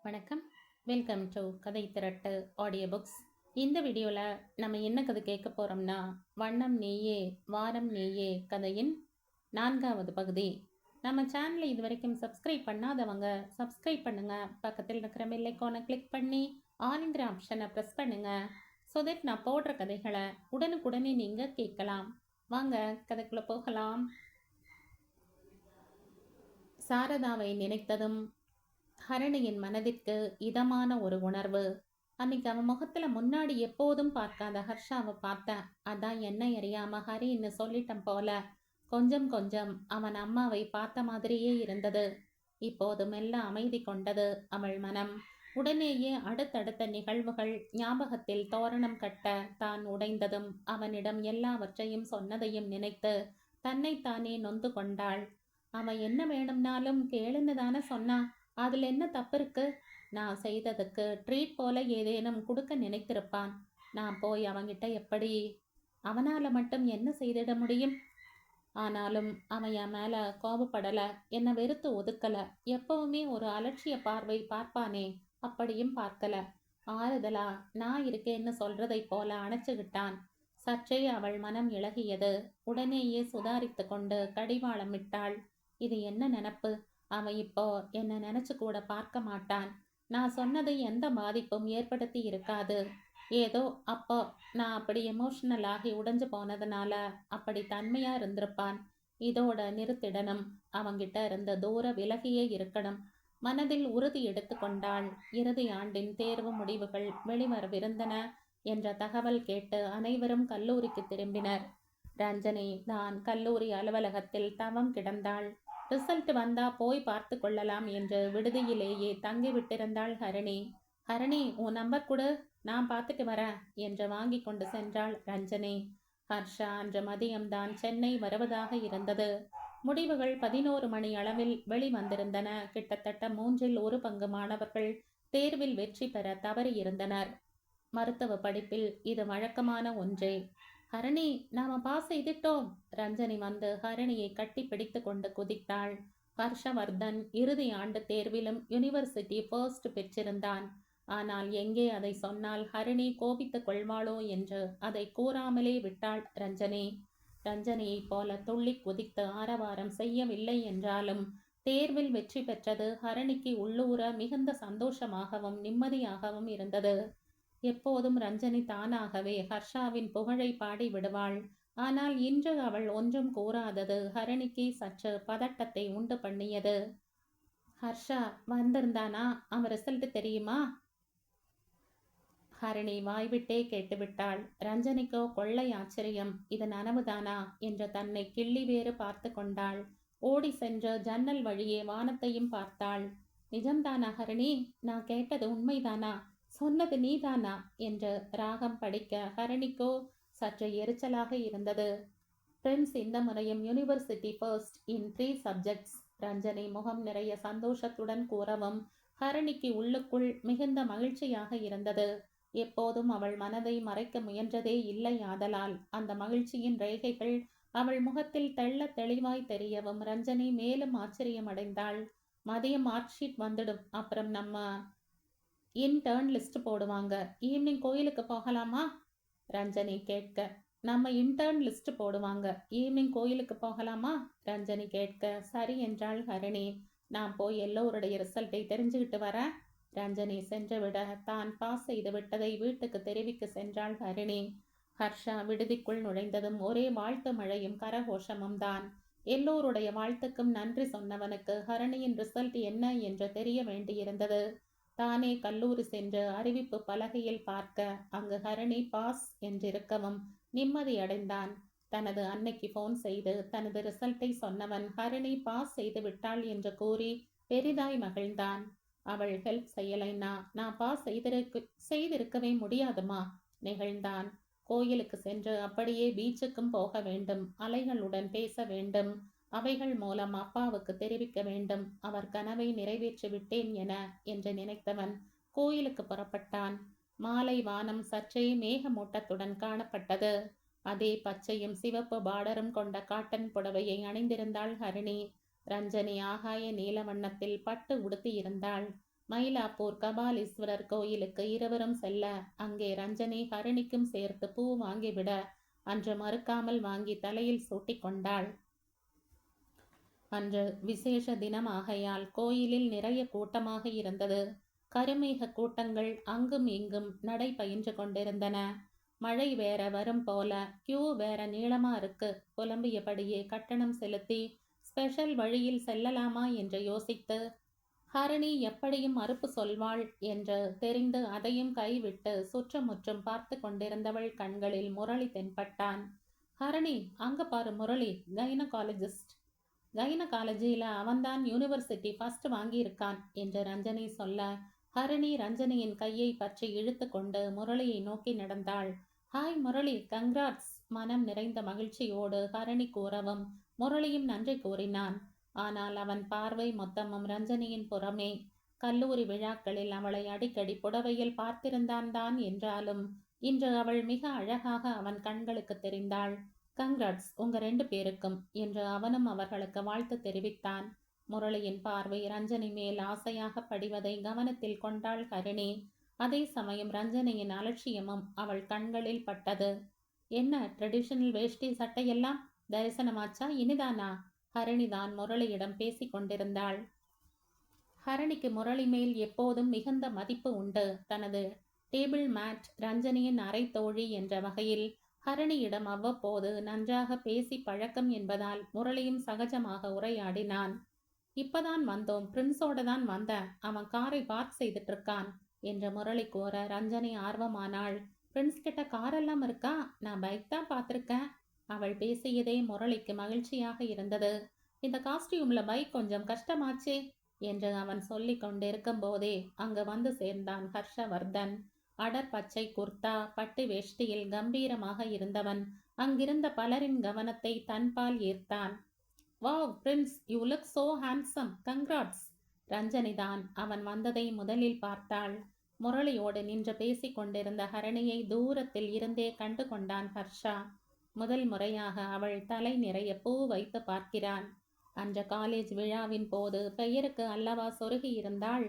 வணக்கம். Welcome to கதை திரட்டு audio books. இந்த வீடியோவில் நம்ம என்ன கதை கேட்க போகிறோம்னா, வண்ணம் நீயே வாரம் நீயே கதையின் 4வது பகுதி. நம்ம சேனலை இது வரைக்கும் சப்ஸ்கிரைப் பண்ணாதவங்க சப்ஸ்கிரைப் பண்ணுங்க. பக்கத்தில் இருக்கிற பெல் ஐகானை கிளிக் பண்ணி ஆல்ங்கிற ஆப்ஷனை ப்ரெஸ் பண்ணுங்க. ஸோ தட் நான் போடுற கதைகளை உடனுக்குடனே நீங்கள் கேட்கலாம். வாங்க கதைக்குள்ளே போகலாம். சாரதாவை நினைத்ததும் ஹரணியின் மனதிற்கு இதமான ஒரு உணர்வு. அன்னைக்கு அவன் முகத்துல முன்னாடி எப்போதும் பார்க்காத ஹர்ஷாவை பார்த்தேன். அதான் என்ன அறியாம ஹரின்னு சொல்லிட்டம் போல. கொஞ்சம் கொஞ்சம் அவன் அம்மாவை பார்த்த மாதிரியே இருந்தது. இப்போது மெல்ல அமைதி கொண்டது அவள் மனம். உடனேயே அடுத்தடுத்த நிகழ்வுகள் ஞாபகத்தில் தோரணம் கட்ட தான் உடைந்ததும் அவனிடம் எல்லாவற்றையும் சொன்னதையும் நினைத்து தன்னைத்தானே நொந்து கொண்டாள். அவன் என்ன வேணும்னாலும் கேளுன்னு தானே சொன்னான். அதில் என்ன தப்பு இருக்கு? நான் செய்ததுக்கு ட்ரீட் போல ஏதேனும் கொடுக்க நினைத்திருப்பான். நான் போய் அவங்கிட்ட எப்படி? அவனால் மட்டும் என்ன செய்திட முடியும்? ஆனாலும் அவன் என் மேலே கோபப்படலை, என்னை வெறுத்து ஒதுக்கலை. எப்பவுமே ஒரு அலட்சிய பார்வை பார்ப்பானே, அப்படியும் பார்க்கல. ஆறுதலா நான் இருக்கேன்னு சொல்றதை போல அணைச்சுக்கிட்டான். சற்றே அவள் மனம் இளகியது. உடனேயே சுதாரித்து கொண்டு கடிவாளம் விட்டாள். இது என்ன நினப்பு? அவன் இப்போ என்னை நினைச்சு கூட பார்க்க மாட்டான். நான் சொன்னது எந்த பாதிப்பும் ஏற்படுத்தி இருக்காது. ஏதோ அப்போ நான் அப்படி எமோஷனல் ஆகி உடைஞ்சு போனதுனால அப்படி தன்மையா இருந்திருப்பான். இதோட நிறுத்திடணும். அவங்கிட்ட இருந்த தூர விலகியே இருக்கணும். மனதில் உறுதி எடுத்து கொண்டாள். இறுதி ஆண்டின் தேர்வு முடிவுகள் வெளிவரவிருந்தன என்ற தகவல் கேட்டு அனைவரும் கல்லூரிக்கு திரும்பினர். ரஞ்சனி தான் கல்லூரி அலுவலகத்தில் தவம் கிடந்தாள். ரிசல்ட் வந்தா போய் பார்த்து கொள்ளலாம் என்று விடுதியிலேயே தங்கிவிட்டிருந்தாள் ஹரணி. ஹரணி, உன் நம்பர் கொடு, நான் பார்த்துட்டு வரேன் என்று வாங்கி கொண்டு சென்றாள் ரஞ்சனி. ஹர்ஷா அன்று மதியம்தான் சென்னை வருவதாக இருந்தது. முடிவுகள் 11 மணி அளவில் வெளிவந்திருந்தன. கிட்டத்தட்ட 1/3 மாணவர்கள் தேர்வில் வெற்றி பெற தவறியிருந்தனர். மருத்துவ படிப்பில் இது வழக்கமான ஒன்றே. ஹரணி, நாம பாஸ் செய்துட்டோம். ரஞ்சனி வந்து ஹரணியை கட்டி பிடித்து கொண்டு குதித்தாள். ஹர்ஷவர்தன் இறுதி ஆண்டு தேர்விலும் யூனிவர்சிட்டி ஃபர்ஸ்ட் பெற்றிருந்தான். ஆனால் எங்கே அதை சொன்னால் ஹரணி கோபித்துக் கொள்வாளோ என்று அதை கூறாமலே விட்டாள் ரஞ்சனி. ரஞ்சனியைப் போல துள்ளி குதித்து ஆரவாரம் செய்யவில்லை என்றாலும் தேர்வில் வெற்றி பெற்றது ஹரணிக்கு உள்ளூர மிகுந்த சந்தோஷமாகவும் நிம்மதியாகவும் இருந்தது. எப்போதும் ரஞ்சனி தானாகவே ஹர்ஷாவின் புகழை பாடி விடுவாள். ஆனால் இன்று அவள் ஒன்றும் கூறாதது ஹரணிக்கு சற்று பதட்டத்தை உண்டு பண்ணியது. ஹர்ஷா வந்திருந்தானா? அவன் ரிசல்ட் தெரியுமா? ஹரணி வாய்விட்டே கேட்டுவிட்டாள். ரஞ்சனிக்கோ கொள்ளை ஆச்சரியம். இது நனவுதானா என்று தன்னை கிள்ளி வேறு பார்த்து கொண்டாள். ஓடி சென்று ஜன்னல் வழியே வானத்தையும் பார்த்தாள். நிஜம்தானா ஹரணி? நான் கேட்டது உண்மைதானா? சொன்னது நீதானா என்று ராகம் படிக்க ஹரணிக்கோ சற்று எரிச்சலாக இருந்தது. பிரின்ஸ் இந்த முறையும் university first in 3 subjects. Ranjani முகம் நிறைய சந்தோஷத்துடன் கூறவும் ஹரணிக்கு உள்ளுக்குள் மிகுந்த மகிழ்ச்சியாக இருந்தது. எப்போதும் அவள் மனதை மறைக்க முயன்றதே இல்லை. ஆதலால் அந்த மகிழ்ச்சியின் ரேகைகள் அவள் முகத்தில் தெள்ள தெளிவாய் தெரியவும் ரஞ்சனி மேலும் ஆச்சரியமடைந்தாள். மதியம் மார்க் ஷீட் வந்துடும். அப்புறம் நம்ம இன்டர்ன் லிஸ்ட் போடுவாங்க. ஈவினிங் கோயிலுக்கு போகலாமா? ரஞ்சனி கேட்க. நம்ம இன்டர்ன் லிஸ்ட் போடுவாங்க, ஈவினிங் கோயிலுக்கு போகலாமா? ரஞ்சனி கேட்க. சரி என்றாள் ஹரணி. நான் போய் எல்லோருடைய ரிசல்ட்டை தெரிஞ்சுக்கிட்டு வரேன். ரஞ்சனி சென்றுவிட தான் பாஸ் செய்து விட்டதை வீட்டுக்கு தெரிவிக்க சென்றாள் ஹரணி. ஹர்ஷா விடுதிக்குள் நுழைந்ததும் ஒரே வாழ்த்து மழையும் கரகோஷமும் தான். எல்லோருடைய வாழ்த்துக்கும் நன்றி சொன்னவனுக்கு ஹரணியின் ரிசல்ட் என்ன என்று தெரிய வேண்டியிருந்தது. தானே கல்லூரி சென்று அறிவிப்பு பலகையில் பார்க்க அங்கு ஹரணி பாஸ் என்றிருக்கவும் நிம்மதி அடைந்தான். தனது அன்னைக்கு போன் செய்து தனது ரிசல்ட்டை சொன்னவன் ஹரணி பாஸ் செய்து விட்டாள் என்று கூறி பெரிதாய் மகிழ்ந்தான். அவள் ஹெல்ப் செய்யலைன்னா நான் பாஸ் செய்திருக்கவே முடியாதுமா நெகிழ்ந்தான். கோயிலுக்கு சென்று அப்படியே பீச்சுக்கும் போக வேண்டும். அலைகளுடன் பேச வேண்டும். அவைகள் மூலம் அப்பாவுக்கு தெரிவிக்க வேண்டும். அவர் கனவை நிறைவேற்றி விட்டேன் என்று நினைத்தவன் கோயிலுக்கு புறப்பட்டான். மாலை வானம் சற்றே மேகமூட்டத்துடன் காணப்பட்டது. அதே பச்சையும் சிவப்பு பார்டரும் கொண்ட காட்டன் புடவையை அணிந்திருந்தாள் ஹரிணி. ரஞ்சனி ஆகாய நீல வண்ணத்தில் பட்டு உடுத்தி இருந்தாள். மயிலாப்பூர் கபாலீஸ்வரர் கோயிலுக்கு இருவரும் செல்ல அங்கே ரஞ்சனி ஹரிணிக்கும் சேர்த்து பூ வாங்கிவிட அன்று மறுக்காமல் வாங்கி தலையில் சூட்டிக் கொண்டாள். அன்று விசேஷ தினமாகையால் கோயிலில் நிறைய கூட்டமாக இருந்தது. கருமேக கூட்டங்கள் அங்கும் இங்கும் நடை பயின்று கொண்டிருந்தன. மழை வேற வரும் போல கியூ வேற நீளமா இருக்கு. புலம்பியபடியே கட்டணம் செலுத்தி ஸ்பெஷல் வழியில் செல்லலாமா என்று யோசித்து ஹரிணி எப்படியும் மறுப்பு சொல்வாள் என்று தெரிந்து அதையும் கைவிட்டு சுற்றுமுற்றும் பார்த்து கொண்டிருந்தவள் கண்களில் முரளி தென்பட்டான். ஹரிணி, அங்க பாரு முரளி, கைனகாலஜிஸ்ட். கைனகாலஜியில அவன்தான் யூனிவர்சிட்டி ஃபர்ஸ்ட் வாங்கியிருக்கான் என்று ரஞ்சனி சொல்ல, ஹரிணி ரஞ்சனியின் கையை பற்றி இழுத்து கொண்டு முரளியை நோக்கி நடந்தாள். Hi Murali, congrats. மனம் நிறைந்த மகிழ்ச்சியோடு ஹரிணி கூறவும் முரளியும் நன்றி கூறினான். ஆனால் அவன் பார்வை மொத்தமும் ரஞ்சனியின் புறமே. கல்லூரி விழாக்களில் அவளை அடிக்கடி புடவையில் பார்த்திருந்தான் தான் என்றாலும் இன்று அவள் மிக அழகாக அவன் கண்களுக்கு தெரிந்தாள். கங்க்ராட்ஸ் உங்க 2 பேருக்கும் என்று அவனும் அவர்களுக்கு வாழ்த்து தெரிவித்தான். முரளியின் பார்வை ரஞ்சனி மேல் ஆசையாக படிவதை கவனத்தில் கொண்டாள் ஹரிணி. அதே சமயம் ரஞ்சனியின் அலட்சியமும் அவள் கண்களில் பட்டது. என்ன ட்ரெடிஷனல் வேஷ்டி சட்டையெல்லாம் தரிசனமாச்சா? இனிதானா? ஹரிணிதான் முரளியிடம் பேசி கொண்டிருந்தாள். ஹரிணிக்கு முரளி மேல் எப்போதும் மிகுந்த மதிப்பு உண்டு. தனது டேபிள் மேட் ரஞ்சனியின் அரை தோழி என்ற வகையில் ஹரிணியிடம் அவ்வப்போது நன்றாக பேசி பழக்கம் என்பதால் முரளியும் சகஜமாக உரையாடினான். இப்பதான் வந்தோம், பிரின்ஸோட தான் வந்தேன், அவன் காரை பார்க் செய்துட்டு இருக்கான் என்று முரளி கூற ரஞ்சனி ஆர்வமானாள். பிரின்ஸ் கிட்ட காரெல்லாம் இருக்கா? நான் பைக் தான் பார்த்துருக்கேன். அவள் பேசியதே முரளிக்கு மகிழ்ச்சியாக இருந்தது. இந்த காஸ்டியூம்ல பைக் கொஞ்சம் கஷ்டமாச்சே என்று அவன் சொல்லி கொண்டிருக்கும் போதே அங்கு வந்து சேர்ந்தான் ஹர்ஷவர்தன். அடர் பச்சை குர்தா பட்டு வேஷ்டியில் கம்பீரமாக இருந்தவன் அங்கிருந்த பலரின் கவனத்தை தன்பால் ஈர்த்தான். Wow prince, you look so handsome, congrats. ரஞ்சனிதான் அவன் வந்ததை முதலில் பார்த்தாள். முரளியோடு நின்று பேசிக் கொண்டிருந்த ஹரணியை தூரத்தில் இருந்தே கண்டு கொண்டான் ஹர்ஷா. முதல் முறையாக அவள் தலை நிறைய பூ வைத்து பார்க்கிறான். அன்ற காலேஜ் விழாவின் போது பெயருக்கு அல்லவா சொருகி இருந்தாள்.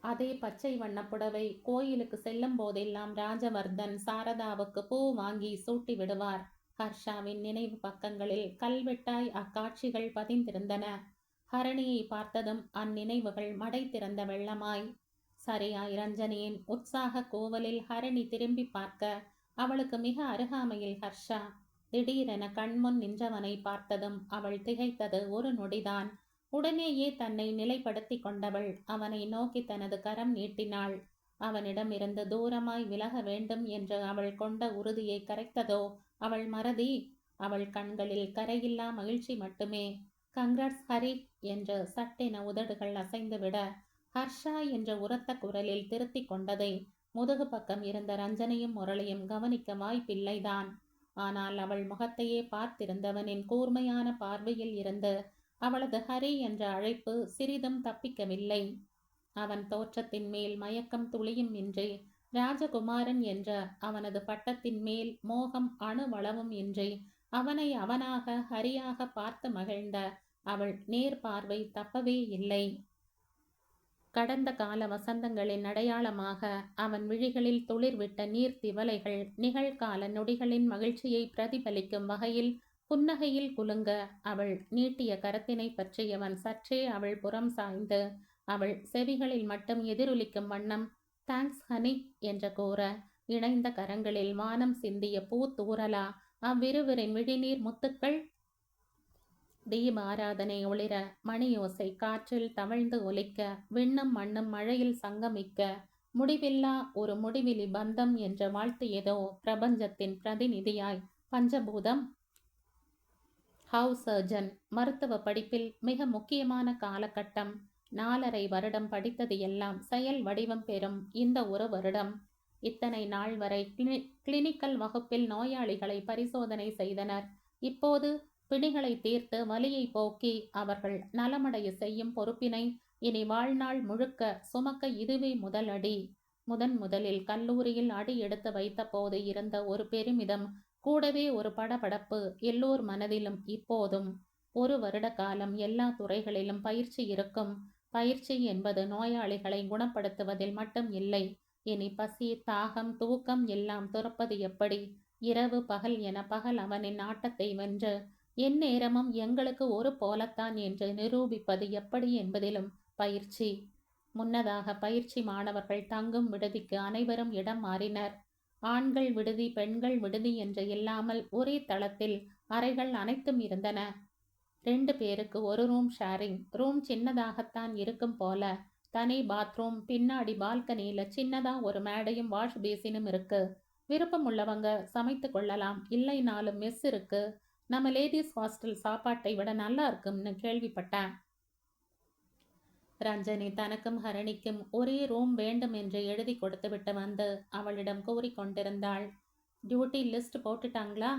அதே பச்சை வண்ண புடவை கோயிலுக்கு செல்லும் போதெல்லாம் ராஜவர்தன் சாரதாவுக்கு பூ வாங்கி சூட்டி விடுவார். ஹர்ஷாவின் நினைவு பக்கங்களில் கல்வெட்டாய் அக்காட்சிகள் பதிந்திருந்தன. ஹரணியை பார்த்ததும் அந்நினைவுகள் மடை திறந்த வெள்ளமாய். சரியாய் ரஞ்சனியின் உற்சாக கோவலில் ஹரணி திரும்பி பார்க்க அவளுக்கு மிக அருகாமையில் ஹர்ஷா. திடீரென கண்முன் நின்றவனை பார்த்ததும் அவள் திகைத்தது ஒரு நொடிதான். உடனேயே தன்னை நிலைப்படுத்தி கொண்டவள் அவனை நோக்கி தனது கரம் நீட்டினாள். அவனிடமிருந்து தூரமாய் விலக வேண்டும் என்று அவள் கொண்ட உறுதியை கரைத்ததோ அவள் மறதி. அவள் கண்களில் கரையில்லா மகிழ்ச்சி மட்டுமே. கங்க்ராட்ஸ் ஹரி என்று சட்டென உதடுகள் அசைந்துவிட ஹர்ஷா என்ற உரத்த குரலில் திருத்தி கொண்டதை முதுகு பக்கம் இருந்த ரஞ்சனியும் முரளியும் கவனிக்க வாய்ப்பில்லைதான். ஆனால் அவள் முகத்தையே பார்த்திருந்தவனின் கூர்மையான பார்வையில் இருந்து அவளது ஹரி என்ற அழைப்பு சிறிதும் தப்பிக்கவில்லை. அவன் தோற்றத்தின் மேல் மயக்கம் துளியும் இன்றி, ராஜகுமாரன் என்ற அவனது பட்டத்தின் மேல் மோகம் அணுவளவும் இன்றி அவனை அவனாக ஹரியாக பார்த்து மகிழ்ந்த அவள் நேர் பார்வை தப்பவே இல்லை. கடந்த கால வசந்தங்களின் அடையாளமாக அவன் விழிகளில் துளிர்விட்ட நீர் திவலைகள் நிகழ்கால நொடிகளின் மகிழ்ச்சியை பிரதிபலிக்கும் வகையில் புன்னகையில் குலுங்க அவள் நீட்டிய கரத்தினை பற்றியவன் சற்றே அவள் புறம் சாய்ந்து அவள் செவிகளில் மட்டும் எதிரொலிக்கும் வண்ணம் தேங்க்ஸ் ஹனி என்று கூற இணைந்த கரங்களில் வானம் சிந்திய பூத்தூரலா அவ்விருவரின் விழிநீர் முத்துக்கள். தீப ஆராதனை ஒளிர மணியோசை காற்றில் தவழ்ந்து ஒலிக்க விண்ணும் மண்ணும் மழையில் சங்கமிக்க முடிவில்லா ஒரு முடிவிலி பந்தம் என்ற வாழ்த்தியதோ பிரபஞ்சத்தின் பிரதிநிதியாய் பஞ்சபூதம். ஹவுஸ் சர்ஜன் மருத்துவ படிப்பில் மிக முக்கியமான காலகட்டம். 4.5 வருடம் படித்தது எல்லாம் செயல் வடிவம் பெறும் இந்த ஒரு வருடம். இத்தனை நாள் வரை கிளினிக்கல் வகுப்பில் நோயாளிகளை பரிசோதனை செய்தனர். இப்போது பிணிகளை தீர்த்து வலியை போக்கி அவர்கள் நலமடைய செய்யும் பொறுப்பினை இனி வாழ்நாள் முழுக்க சுமக்க இதுவே முதல் அடி. முதலில் கல்லூரியில் அடி எடுத்து வைத்த போது இருந்த ஒரு பெருமிதம், கூடவே ஒரு படபடப்பு எல்லோர் மனதிலும் இப்போதும். 1 வருட காலம் எல்லா துறைகளிலும் பயிற்சி இருக்கும். பயிற்சி என்பது நோயாளிகளை குணப்படுத்துவதில் மட்டும் இல்லை. இனி பசி, தாகம், தூக்கம் எல்லாம் துறப்பது எப்படி? இரவு பகல் என பகல் அவனின் ஆட்டத்தை வென்று எந்நேரமும் எங்களுக்கு ஒரு போலத்தான் என்று நிரூபிப்பது எப்படி என்பதிலும் பயிற்சி. முன்னதாக பயிற்சி மாணவர்கள் தங்கும் விடுதிக்கு அனைவரும் இடம் மாறினர். ஆண்கள் விடுதி, பெண்கள் விடுதி என்று இல்லாமல் ஒரே தளத்தில் அறைகள் அனைத்தும் இருந்தன. 2 பேருக்கு ஒரு ரூம் ஷேரிங். ரூம் சின்னதாகத்தான் இருக்கும் போல. தனி பாத்ரூம், பின்னாடி பால்கனியில சின்னதா ஒரு மேடையும் வாஷ் பேசினும் இருக்கு. விருப்பம் உள்ளவங்க சமைத்து கொள்ளலாம். இல்லைனாலும் மெஸ் இருக்கு. நம்ம லேடிஸ் ஹாஸ்டல் சாப்பாட்டை விட நல்லா இருக்கும்னு கேள்விப்பட்டேன். ரஞ்சனி தனக்கும் ஹரணிக்கும் ஒரே ரூம் வேண்டும் என்று எழுதி கொடுத்துவிட்டு வந்து அவளிடம் கூறிக்கொண்டிருந்தாள். Duty list போட்டுட்டாங்களா?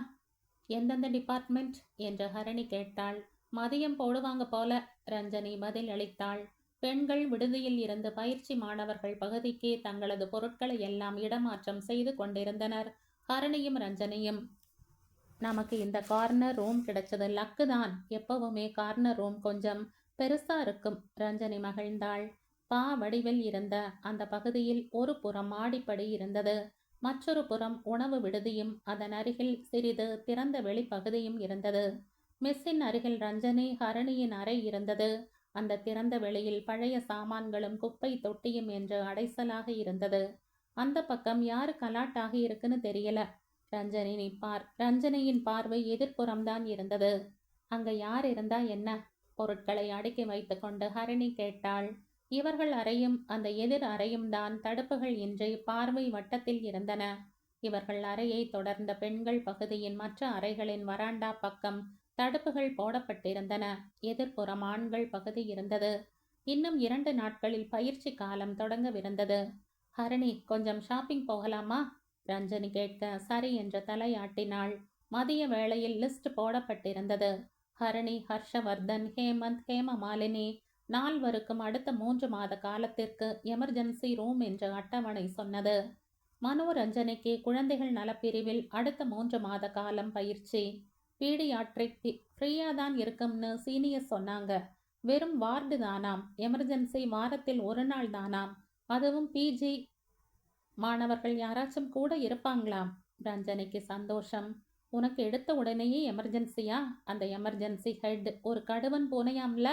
எந்தெந்த டிபார்ட்மெண்ட் என்று ஹரணி கேட்டாள். மதியம் போடுவாங்க போல, ரஞ்சனி பதில் அளித்தாள். பெண்கள் விடுதியில் இருந்து பயிற்சி மாணவர்கள் பகுதிக்கே தங்களது பொருட்களை எல்லாம் இடமாற்றம் செய்து கொண்டிருந்தனர். ஹரணியும் ரஞ்சனியும், நமக்கு இந்த கார்னர் ரூம் கிடைச்சது லக்கு தான். எப்பவுமே கார்னர் ரூம் கொஞ்சம் பெருசா இருக்கும். ரஞ்சனி மகிழ்ந்தாள். பா வடிவில் இருந்த அந்த பகுதியில் ஒரு புறம் மாடிப்படி இருந்தது. மற்றொரு புறம் உணவு விடுதியும் அதன் அருகில் சிறிது திறந்த வெளிப்பகுதியும் இருந்தது. மெஸ்ஸின் அருகில் ரஞ்சனி ஹரணியின் அறை இருந்தது. அந்த திறந்த வெளியில் பழைய சாமான்களும் குப்பை தொட்டியும் என்று அடைசலாக இருந்தது. அந்த பக்கம் யாரு கலாட்டாக இருக்குன்னு தெரியல. ரஞ்சனியின் பார்வை எதிர்ப்புறம்தான் இருந்தது. அங்க யார் இருந்தா என்ன? பொருட்களை அடுக்கி வைத்து கொண்டு ஹரணி கேட்டாள். இவர்கள் அறையும் அந்த எதிர் அறையும் தான் தடுப்புகள் இன்றி பார்வை வட்டத்தில் இருந்தன. இவர்கள் அறையை தொடர்ந்த பெண்கள் பகுதியின் மற்ற அறைகளின் வராண்டா பக்கம் தடுப்புகள் போடப்பட்டிருந்தன. எதிர்ப்புறம் ஆண்கள் பகுதி இருந்தது. இன்னும் 2 நாட்களில் பயிற்சி காலம் தொடங்கவிருந்தது. ஹரணி, கொஞ்சம் ஷாப்பிங் போகலாமா? ரஞ்சனி கேட்க சரி என்று தலையாட்டினாள். மதிய வேளையில் லிஸ்ட் போடப்பட்டிருந்தது. ஹரணி, ஹர்ஷவர்தன், ஹேமந்த், ஹேமமாலினி 4வருக்கும் அடுத்த 3 மாத காலத்திற்கு எமர்ஜென்சி ரூம் என்று அட்டவணை சொன்னது. மனோரஞ்சனைக்கு குழந்தைகள் நலப்பிரிவில் அடுத்த 3 மாத காலம் பயிற்சி. பீடியாட்ரிக் ஃப்ரீயா தான் இருக்கும்னு சீனியர் சொன்னாங்க. வெறும் வார்டு தானாம். எமர்ஜென்சி வாரத்தில் 1 நாள் தானாம். அதுவும் பிஜி மாணவர்கள் யாராச்சும் கூட இருப்பாங்களாம். ரஞ்சனிக்கு சந்தோஷம். உனக்கு எடுத்த உடனேயே எமர்ஜென்சியா? அந்த எமர்ஜென்சி ஹெட் ஒரு கடுவன் பூனையாம்ல?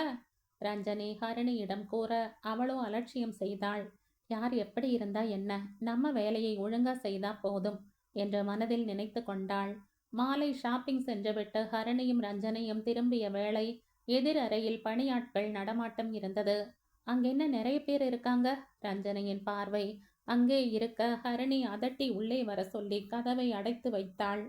ரஞ்சனி ஹரணியிடம் கூற அவளோ அலட்சியம் செய்தாள். யார் எப்படி இருந்தா என்ன, நம்ம வேலையை ஒழுங்கா செய்தா போதும் என்று மனதில் நினைத்து கொண்டாள். மாலை ஷாப்பிங் சென்றுவிட்டு ஹரணியும் ரஞ்சனியும் திரும்பிய வேளை எதிர் அறையில் பணியாட்கள் நடமாட்டம் இருந்தது. அங்கென்ன நிறைய பேர் இருக்காங்க? ரஞ்சனியின் பார்வை அங்கே இருக்க ஹரணி அதட்டி உள்ளே வர சொல்லி கதவை அடைத்து வைத்தாள்.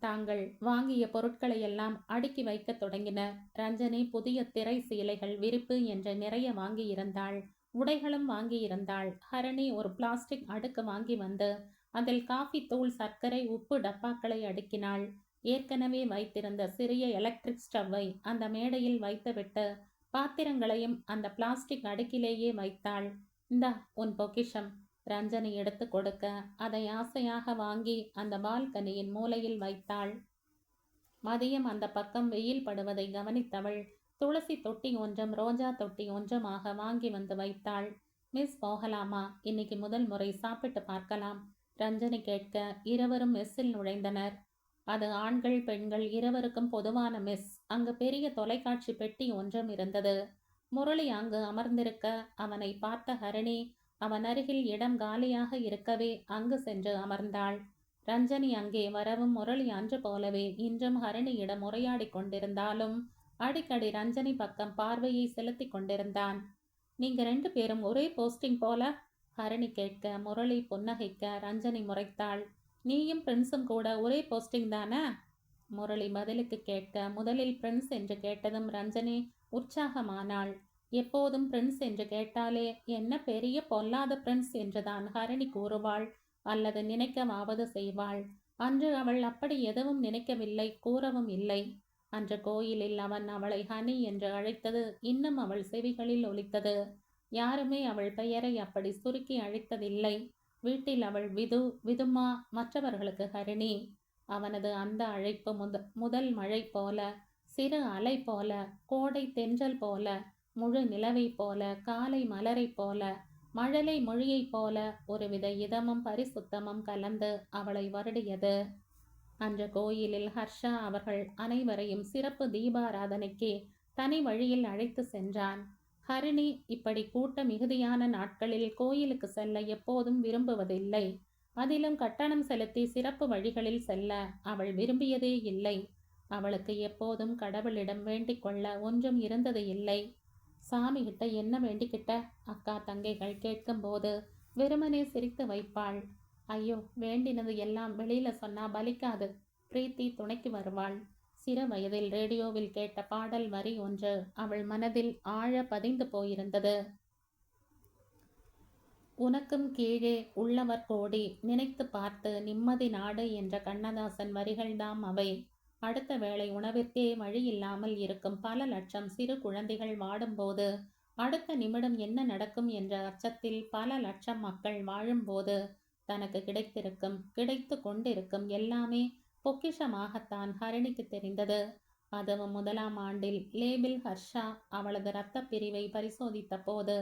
தாங்கள் வாங்கிய பொருட்களை எல்லாம் அடுக்கி வைக்க தொடங்கினர். ரஞ்சனி புதிய திரை சீலைகள், விரிப்பு என்று நிறைய வாங்கியிருந்தாள். உடைகளும் வாங்கியிருந்தாள். ஹரணி ஒரு பிளாஸ்டிக் அடுக்கு வாங்கி வந்து அதில் காஃபி தூள், சர்க்கரை, உப்பு டப்பாக்களை அடுக்கினாள். ஏற்கனவே வைத்திருந்த சிறிய எலக்ட்ரிக் ஸ்டவ்வை அந்த மேடையில் வைத்துவிட்டு பாத்திரங்களையும் அந்த பிளாஸ்டிக் அடுக்கிலேயே வைத்தாள். இந்தா உன் பொக்கிஷம். ரஞ்சனி எடுத்து கொடுக்க அதை ஆசையாக வாங்கி அந்த பால்கனியின் மூலையில் வைத்தாள். மதியம் அந்த பக்கம் வெயில் படுவதை கவனித்தவள் துளசி தொட்டி ஒன்றும் ரோஜா தொட்டி ஒன்றுமாக வாங்கி வந்து வைத்தாள். மிஸ், போகலாமா? இன்னைக்கு முதல் முறை சாப்பிட்டு பார்க்கலாம். ரஞ்சனி கேட்க இருவரும் மெஸ்ஸில் நுழைந்தனர். அது ஆண்கள் பெண்கள் இருவருக்கும் பொதுவான மெஸ். அங்கு பெரிய தொலைக்காட்சி பெட்டி ஒன்றும் இருந்தது. முரளி அங்கு அமர்ந்திருக்க அவனை பார்த்த ஹரணி அவன் அருகில் இடம் காலியாக இருக்கவே அங்கு சென்று அமர்ந்தாள். ரஞ்சனி அங்கே வரவும் முரளி அன்று போலவே இன்றும் ஹரணியிடம் உரையாடி கொண்டிருந்தாலும் அடிக்கடி ரஞ்சனி பக்கம் பார்வையை செலுத்தி கொண்டிருந்தான். நீங்க 2 பேரும் ஒரே போஸ்டிங் போல? ஹரணி கேட்க முரளி புன்னகைக்க ரஞ்சனி முறைத்தாள். நீயும் பிரின்ஸும் கூட ஒரே போஸ்டிங் தானே? முரளி பதிலுக்கு கேட்க முதலில் பிரின்ஸ் என்று கேட்டதும் ரஞ்சனி உற்சாகமானாள். எப்போதும் பிரின்ஸ் என்று கேட்டாலே என்ன பெரிய பொல்லாத பிரின்ஸ் என்றுதான் ஹரணி கூறுவாள் அல்லது நினைக்கவாவது செய்வாள். அன்று அவள் அப்படி எதுவும் நினைக்கவில்லை, கூறவும் இல்லை. அன்று கோயிலில் அவன் அவளை ஹனி என்று அழைத்தது இன்னும் அவள் செவிகளில் ஒலித்தது. யாருமே அவள் பெயரை அப்படி சுருக்கி அழைத்ததில்லை. வீட்டில் அவள் விது, விதுமா, மற்றவர்களுக்கு ஹரிணி. அவனது அந்த அழைப்பு முதல் மழை போல, சிறு அலை போல, கோடை தென்றல் போல முழு நிலவைப் போல, காலை மலரைப் போல, மழலை மொழியைப் போல ஒருவித இதமும் பரிசுத்தமும் கலந்து அவளை வருடியது. அன்று கோயிலில் ஹர்ஷா அவர்கள் அனைவரையும் சிறப்பு தீபாராதனைக்கு தனி வழியில் அழைத்து சென்றான். ஹரிணி இப்படி கூட்ட மிகுதியான நாட்களில் கோயிலுக்கு செல்ல எப்போதும் விரும்புவதில்லை. அதிலும் கட்டணம் செலுத்தி சிறப்பு வழிகளில் செல்ல அவள் விரும்பியதே இல்லை. அவளுக்கு எப்போதும் கடவுளிடம் வேண்டிக் கொள்ள ஒன்றும் இருந்தது இல்லை. சாமி கிட்ட என்ன வேண்டிக்கிட்ட? அக்கா தங்கைகள் கேட்கும்போது வெறுமனே சிரித்து வைப்பாள். ஐயோ, வேண்டினது எல்லாம் வெளியில சொன்னா பலிக்காது. பிரீத்தி துணைக்கு வருவாள். சிறு வயதில் ரேடியோவில் கேட்ட பாடல் வரி ஒன்று அவள் மனதில் ஆழ பதிந்து போயிருந்தது. உனக்கும் கீழே உள்ளவர் கோடி, நினைத்து பார்த்து நிம்மதி நாடு என்ற கண்ணதாசன் வரிகள்தாம் அவை. அடுத்த வேளை உணவிற்கே வழியில்லாமல் இருக்கும் பல லட்சம் சிறு குழந்தைகள் வாடும்போது, அடுத்த நிமிடம் என்ன நடக்கும் என்ற அச்சத்தில் பல லட்சம் மக்கள் வாழும்போது, தனக்கு கிடைத்து கொண்டிருக்கும் எல்லாமே பொக்கிஷமாகத்தான் ஹரிணிக்கு தெரிந்தது. அதுவும் முதலாம் ஆண்டில் லேபிள் ஹர்ஷா அவளது இரத்த பிரிவை பரிசோதித்த போது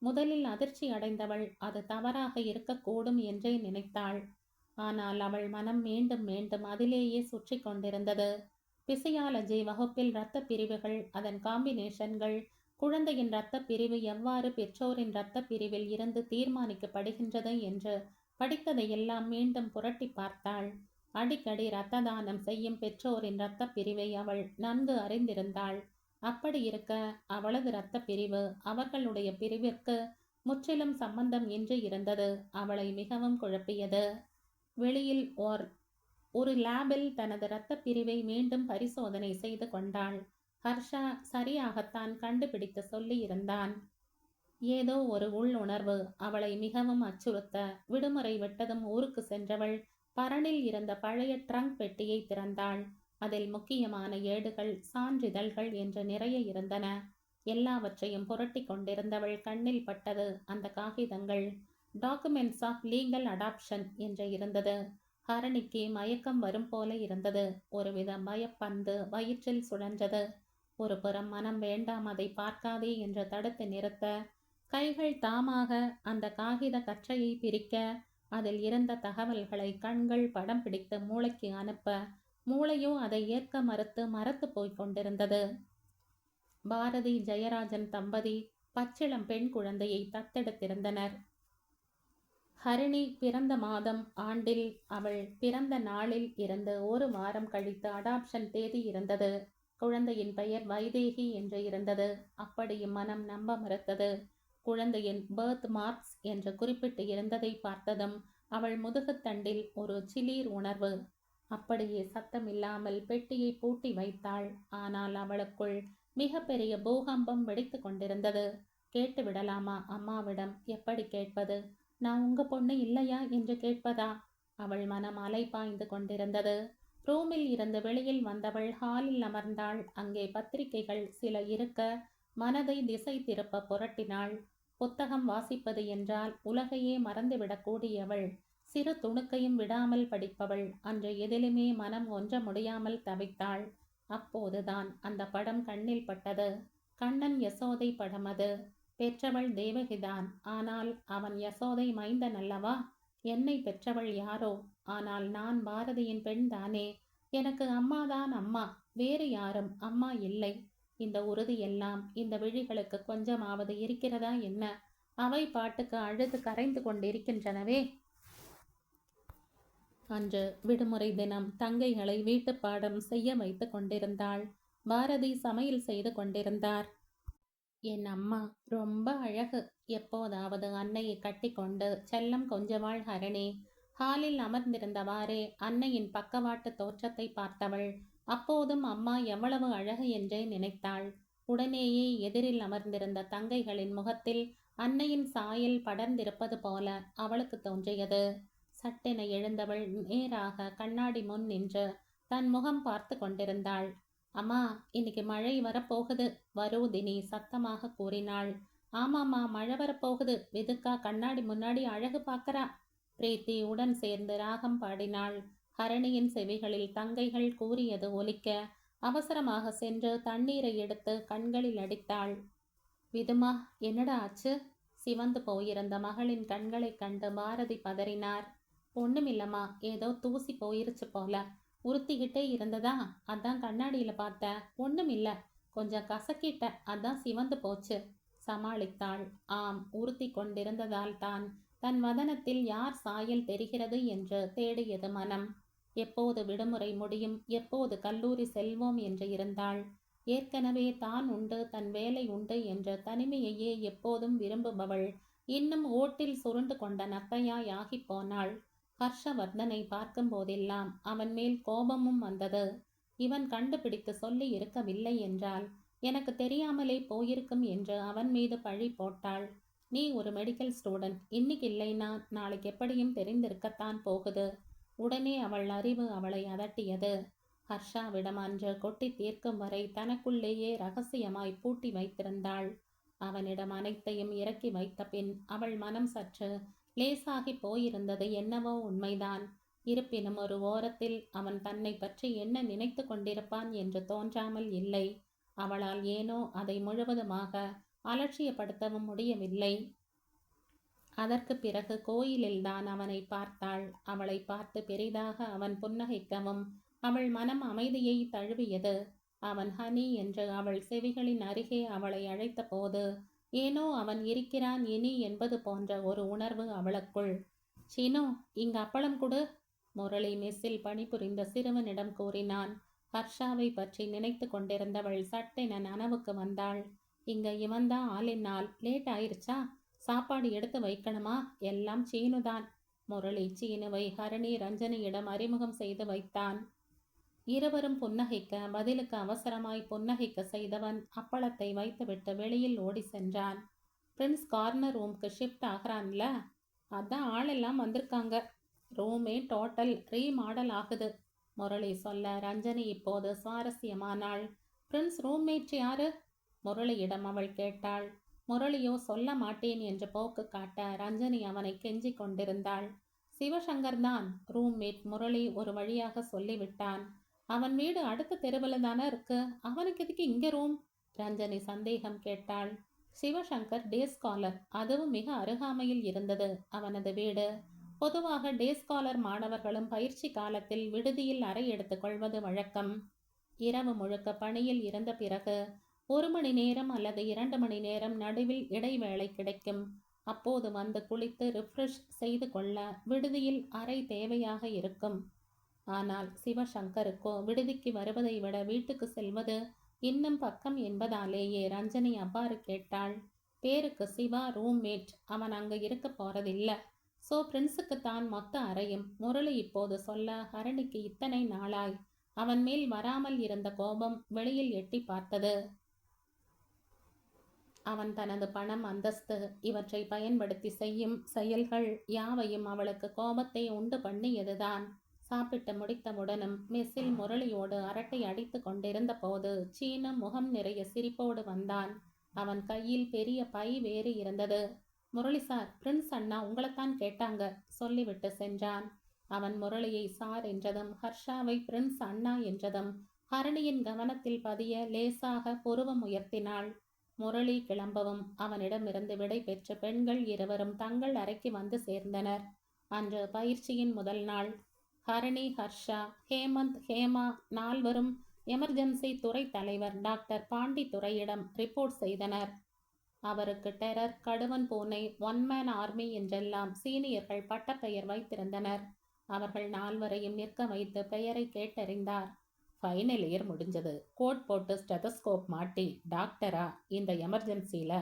முதலில் அதிர்ச்சி அடைந்தவள் அது தவறாக இருக்கக்கூடும் என்றே நினைத்தாள். ஆனால் அவள் மனம் மீண்டும் மீண்டும் அதிலேயே சுற்றி கொண்டிருந்தது. பிசியாலஜி வகுப்பில் இரத்த பிரிவுகள், அதன் காம்பினேஷன்கள், குழந்தையின் இரத்த பிரிவு எவ்வாறு பெற்றோரின் இரத்த பிரிவில் இருந்து தீர்மானிக்கப்படுகின்றது என்று படித்ததையெல்லாம் மீண்டும் புரட்டி பார்த்தாள். அடிக்கடி இரத்த தானம் செய்யும் பெற்றோரின் இரத்த பிரிவை அவள் நன்கு அறிந்திருந்தாள். அப்படி இருக்க அவளது இரத்த பிரிவு அவர்களுடைய பிரிவிற்கு முற்றிலும் சம்பந்தம் இன்றி இருந்தது அவளை மிகவும் குழப்பியது. வெளியில் ஒரு லேபில் தனது இரத்த பிரிவை மீண்டும் பரிசோதனை செய்து கொண்டாள். ஹர்ஷா சரியாகத்தான் கண்டுபிடித்து சொல்லி இருந்தான். ஏதோ ஒரு உள்ளுணர்வு அவளை மிகவும் அச்சுறுத்த, விடுமுறை விட்டதும் ஊருக்கு சென்றவள் பரணில் இருந்த பழைய ட்ரங்க் பெட்டியை திறந்தாள். அதில் முக்கியமான ஏடுகள், சான்றிதழ்கள் என்று நிறைய இருந்தன. எல்லாவற்றையும் புரட்டி கொண்டிருந்தவள் கண்ணில் பட்டது அந்த காகிதங்கள். டாக்குமெண்ட்ஸ் ஆஃப் லீகல் அடாப்ஷன் என்று இருந்தது. ஹரணிக்கு மயக்கம் வரும் போல இருந்தது. ஒருவித பயப்பந்து வயிற்றில் சுழன்றது. ஒரு புறம் மனம் வேண்டாம், அதை பார்க்காதே என்று தடுத்து நிறுத்த, கைகள் தாமாக அந்த காகித கற்றையை பிரிக்க, அதில் இருந்த தகவல்களை கண்கள் படம் பிடித்து மூளைக்கு அனுப்ப, மூளையோ அதை ஏற்க மறுத்து போய்க் கொண்டிருந்தது. பாரதி ஜெயராஜன் தம்பதி பச்சிளம் பெண் குழந்தையை தத்தெடுத்திருந்தனர். ஹரிணி பிறந்த மாதம் ஆண்டில் அவள் பிறந்த நாளில் இருந்து ஒரு வாரம் கழித்து அடாப்ஷன் தேதி இருந்தது. குழந்தையின் பெயர் வைதேகி என்று இருந்தது. அப்படியும் மனம் நம்ப மறுத்தது. குழந்தையின் பர்த் மார்க்ஸ் என்று குறிப்பிட்டு இருந்ததை பார்த்ததும் அவள் முதுகுத்தண்டில் ஒரு சிலீர் உணர்வு. அப்படியே சத்தமில்லாமல் பெட்டியை பூட்டி வைத்தாள். ஆனால் அவளுக்குள் மிகப்பெரிய பூகம்பம் வெடித்து கொண்டிருந்தது. கேட்டு விடலாமா அம்மாவிடம்? எப்படி கேட்பது? நான் உங்க பொண்ணு இல்லையா என்று கேட்பதா? அவள் மனம் அலைபாய்ந்து கொண்டிருந்தது. ரூமில் இருந்து வெளியில் வந்தவள் ஹாலில் அமர்ந்தாள். அங்கே பத்திரிகைகள் சில இருக்க மனதை திசை திருப்ப புரட்டினாள். புத்தகம் வாசிப்பது என்றால் உலகையே மறந்துவிடக்கூடியவள், சிறு துணுக்கையும் விடாமல் படிப்பவள். அன்று எதிலுமே மனம் ஒன்ற முடியாமல் தவித்தாள். அப்போதுதான் அந்த படம் கண்ணில் பட்டது. கண்ணன் யசோதை படம் அது. பெற்றவள் தேவகிதான். ஆனால் அவன் யசோதை மைந்தன் அல்லவா? என்னை பெற்றவள் யாரோ? ஆனால் நான் பாரதியின் பெண் தானே. எனக்கு அம்மாதான் அம்மா, வேறு யாரும் அம்மா இல்லை. இந்த உறுதி எல்லாம் இந்த விழிகளுக்கு கொஞ்சமாவது இருக்கிறதா என்ன? அவை பாட்டுக்கு அழுது கரைந்து கொண்டிருக்கின்றனவே. அன்று விடுமுறை தினம். தங்கைகளை வீட்டு பாடம் செய்ய வைத்து கொண்டிருந்தாள். பாரதி சமையல் செய்து கொண்டிருந்தார். என் அம்மா ரொம்ப அழகு. எப்போதாவது அன்னையை கட்டி கொண்டு செல்லம் கொஞ்சவாள் ஹரணி. ஹாலில் அமர்ந்திருந்தவாறே அன்னையின் பக்கவாட்டு தோற்றத்தை பார்த்தவள் அப்போதும் அம்மா எவ்வளவு அழகு என்றே நினைத்தாள். உடனேயே எதிரில் அமர்ந்திருந்த தங்கைகளின் முகத்தில் அன்னையின் சாயல் படர்ந்திருப்பது போல அவளுக்கு தோன்றியது. சட்டென எழுந்தவள் நேராக கண்ணாடி முன் நின்று தன் முகம் பார்த்து கொண்டிருந்தாள். அம்மா, இன்னைக்கு மழை வரப்போகுது, வரூதினி சத்தமாக கூறினாள். ஆமாம்மா, மழை வரப்போகுது. விதுக்கா கண்ணாடி முன்னாடி அழகு பார்க்கறா. பிரீத்தி உடன் சேர்ந்து ராகம் பாடினாள். ஹரணியின் செவிகளில் தங்கைகள் கூறியது ஒலிக்க அவசரமாக சென்று தண்ணீரை எடுத்து கண்களில் அடித்தாள். விதுமா, என்னடா ஆச்சு? சிவந்து போயிருந்த மகளின் கண்களைக் கண்டு பாரதி பதறினார். ஒண்ணுமில்லம்மா, ஏதோ தூசி போயிருச்சு போல. உறுத்திக்கிட்டே இருந்ததா, அதான் கண்ணாடியில பார்த்தேன். ஒண்ணுமில்ல, கொஞ்சம் கசக்கிட்ட, அதான் சிவந்து போச்சு சமாளித்தாள். ஆம், உறுத்தி கொண்டிருந்ததால் தான் தன் வதனத்தில் யார் சாயல் தெரிகிறது என்று தேடியது மனம். எப்போது விடுமுறை முடியும், எப்போது கல்லூரி செல்வோம் என்று இருந்தாள். ஏற்கனவே தான் உண்டு, தன் வேலை உண்டு என்ற தனிமையையே எப்போதும் விரும்புபவள் இன்னும் ஓட்டில் சுருண்டு கொண்ட நத்தையாய் ஆகிப் போனாள். ஹர்ஷவர்தனை பார்க்கும் போதெல்லாம் அவன் மேல் கோபமும் வந்தது. இவன் கண்டுபிடித்து சொல்லி இருக்கவில்லை என்றால் எனக்கு தெரியாமலே போயிருக்கும் என்று அவன் மீது பழி போட்டாள். நீ ஒரு மெடிக்கல் ஸ்டூடெண்ட், இன்னைக்கு இல்லைன்னா நாளைக்கு எப்படியும் தெரிந்திருக்கத்தான் போகுது. உடனே அவள் அறிவு அவளை அதட்டியது. ஹர்ஷாவிடம் அன்று கொட்டி தீர்க்கும் வரை தனக்குள்ளேயே ரகசியமாய் பூட்டி வைத்திருந்தாள். அவனிடம் அனைத்தையும் இறக்கி வைத்த பின் அவள் மனம் சற்று லேசாகி போயிருந்தது என்னவோ உண்மைதான். இருப்பினும் ஒரு ஓரத்தில் அவன் தன்னை பற்றி என்ன நினைத்து கொண்டிருப்பான் என்று தோன்றாமல் இல்லை. அவளால் ஏனோ அதை முழுவதுமாக அலட்சியப்படுத்தவும் முடியவில்லை. அதற்கு பிறகு கோயிலில்தான் அவனை பார்த்தாள். அவளை பார்த்து பெரிதாக அவன் புன்னகைக்கவும் அவள் மனம் அமைதியை தழுவியது. அவன் ஹனி என்று அவள் செவிகளின் அருகே அவளை அழைத்த போது ஏனோ அவன் இருக்கிறான் இனி என்பது போன்ற ஒரு உணர்வு அவளுக்குள். சீனு, இங்க அப்பளம் கொடு, முரளி மெஸ்ஸில் பணிபுரிந்த சிறுவனிடம் கூறினான். ஹர்ஷாவை பற்றி நினைத்து கொண்டிருந்தவள் சட்டென நனவுக்கு வந்தாள். இங்க இவன்தான் ஆளின் ஆள். லேட் ஆயிருச்சா? சாப்பாடு எடுத்து வைக்கணுமா? எல்லாம் சீனுதான். முரளி சீனுவை ஹரணி ரஞ்சனியிடம் அறிமுகம் செய்து வைத்தான். இருவரும் புன்னகைக்க பதிலுக்கு அவசரமாய் புன்னகைக்க செய்தவன் அப்பளத்தை வைத்துவிட்டு வெளியில் ஓடி சென்றான். பிரின்ஸ் கார்னர் ரூம்க்கு ஷிஃப்ட் ஆகிறான்ல, அதான் ஆளெல்லாம் வந்திருக்காங்க. ரூமே டோட்டல் ரீமாடல் ஆகுது, முரளி சொல்ல ரஞ்சனி இப்போது சுவாரஸ்யமானாள். பிரின்ஸ் ரூம்மேட் யாரு? முரளியிடம் அவள் கேட்டாள். முரளியோ சொல்ல மாட்டேன் என்று போக்கு காட்ட ரஞ்சனி அவனை கெஞ்சி கொண்டிருந்தாள். சிவசங்கர் தான் ரூம்மேட், முரளி ஒரு வழியாக சொல்லிவிட்டான். அவன் வீடு அடுத்த தெருவில் தானே இருக்கு, அவனுக்கு எதுக்கு இங்க ரூம்? ரஞ்சனி சந்தேகம் கேட்டாள். சிவசங்கர் டே ஸ்காலர், அதுவும் மிக அருகாமையில் இருந்தது அவனது வீடு. பொதுவாக டே ஸ்காலர் மாணவர்களும் பயிற்சி காலத்தில் விடுதியில் அறை எடுத்துக் கொள்வது வழக்கம். இரவு முழுக்க பணியில் இருந்த பிறகு 1 மணி நேரம் அல்லது 2 மணி நேரம் நடுவில் இடைவேளை கிடைக்கும். அப்போது வந்து குளித்து ரிஃப்ரெஷ் செய்து கொள்ள விடுதியில் அறை தேவையாக இருக்கும். ஆனால் சிவசங்கருக்கோ விடுதிக்கு வருவதை விட வீட்டுக்கு செல்வது இன்னும் பக்கம் என்பதாலேயே ரஞ்சனி அவ்வாறு கேட்டாள். பேருக்கு சிவா ரூம்மேட், அவன் அங்கு இருக்க போறதில்ல. சோ பிரின்ஸுக்கு தான் மொத்த அறையும். முரளி இப்போது சொல்ல ஹரணிக்கு இத்தனை நாளாய் அவன் மேல் வராமல் இருந்த கோபம் வெளியில் எட்டி பார்த்தது. அவன் தனது பணம், அந்தஸ்து இவற்றை பயன்படுத்தி செய்யும் செயல்கள் யாவையும் அவளுக்கு கோபத்தை உண்டு பண்ணியதுதான். சாப்பிட்டு முடித்தவுடனும் மெஸ்ஸில் முரளியோடு அரட்டை அடித்து கொண்டிருந்த போது சீனு முகம் நிறைய சிரிப்போடு வந்தான். அவன் கையில் பெரிய பை வேறு இருந்தது. முரளி சார், பிரின்ஸ் அண்ணா உங்களைத்தான் கேட்டாங்க, சொல்லிவிட்டு சென்றான். அவன் முரளியை சார் என்றதும் ஹர்ஷாவை பிரின்ஸ் அண்ணா என்றதும் ஹரணியின் கவனத்தில் பதிய லேசாக புருவம் உயர்த்தினாள். முரளி கிளம்பவும் அவனிடமிருந்து விடை பெற்ற பெண்கள் இருவரும் தங்கள் அறைக்கு வந்து சேர்ந்தனர். அன்று பயிற்சியின் முதல் நாள். ஹரணி, ஹர்ஷா, ஹேமந்த், ஹேமா நால்வரும் எமர்ஜென்சி துறை தலைவர் டாக்டர் பாண்டித்துரையிடம் ரிப்போர்ட் செய்தனர். அவருக்கு டெரர், கடுவன் பூனை, 1 மேன் ஆர்மி என்றெல்லாம் சீனியர்கள் பட்டப்பெயர் வைத்திருந்தனர். அவர்கள் நால்வரையும் நிற்க வைத்து பெயரை கேட்டறிந்தார். ஃபைனல் இயர் முடிஞ்சது, கோட் போட்டு ஸ்டெதஸ்கோப் மாட்டி டாக்டரா இந்த எமர்ஜென்சியில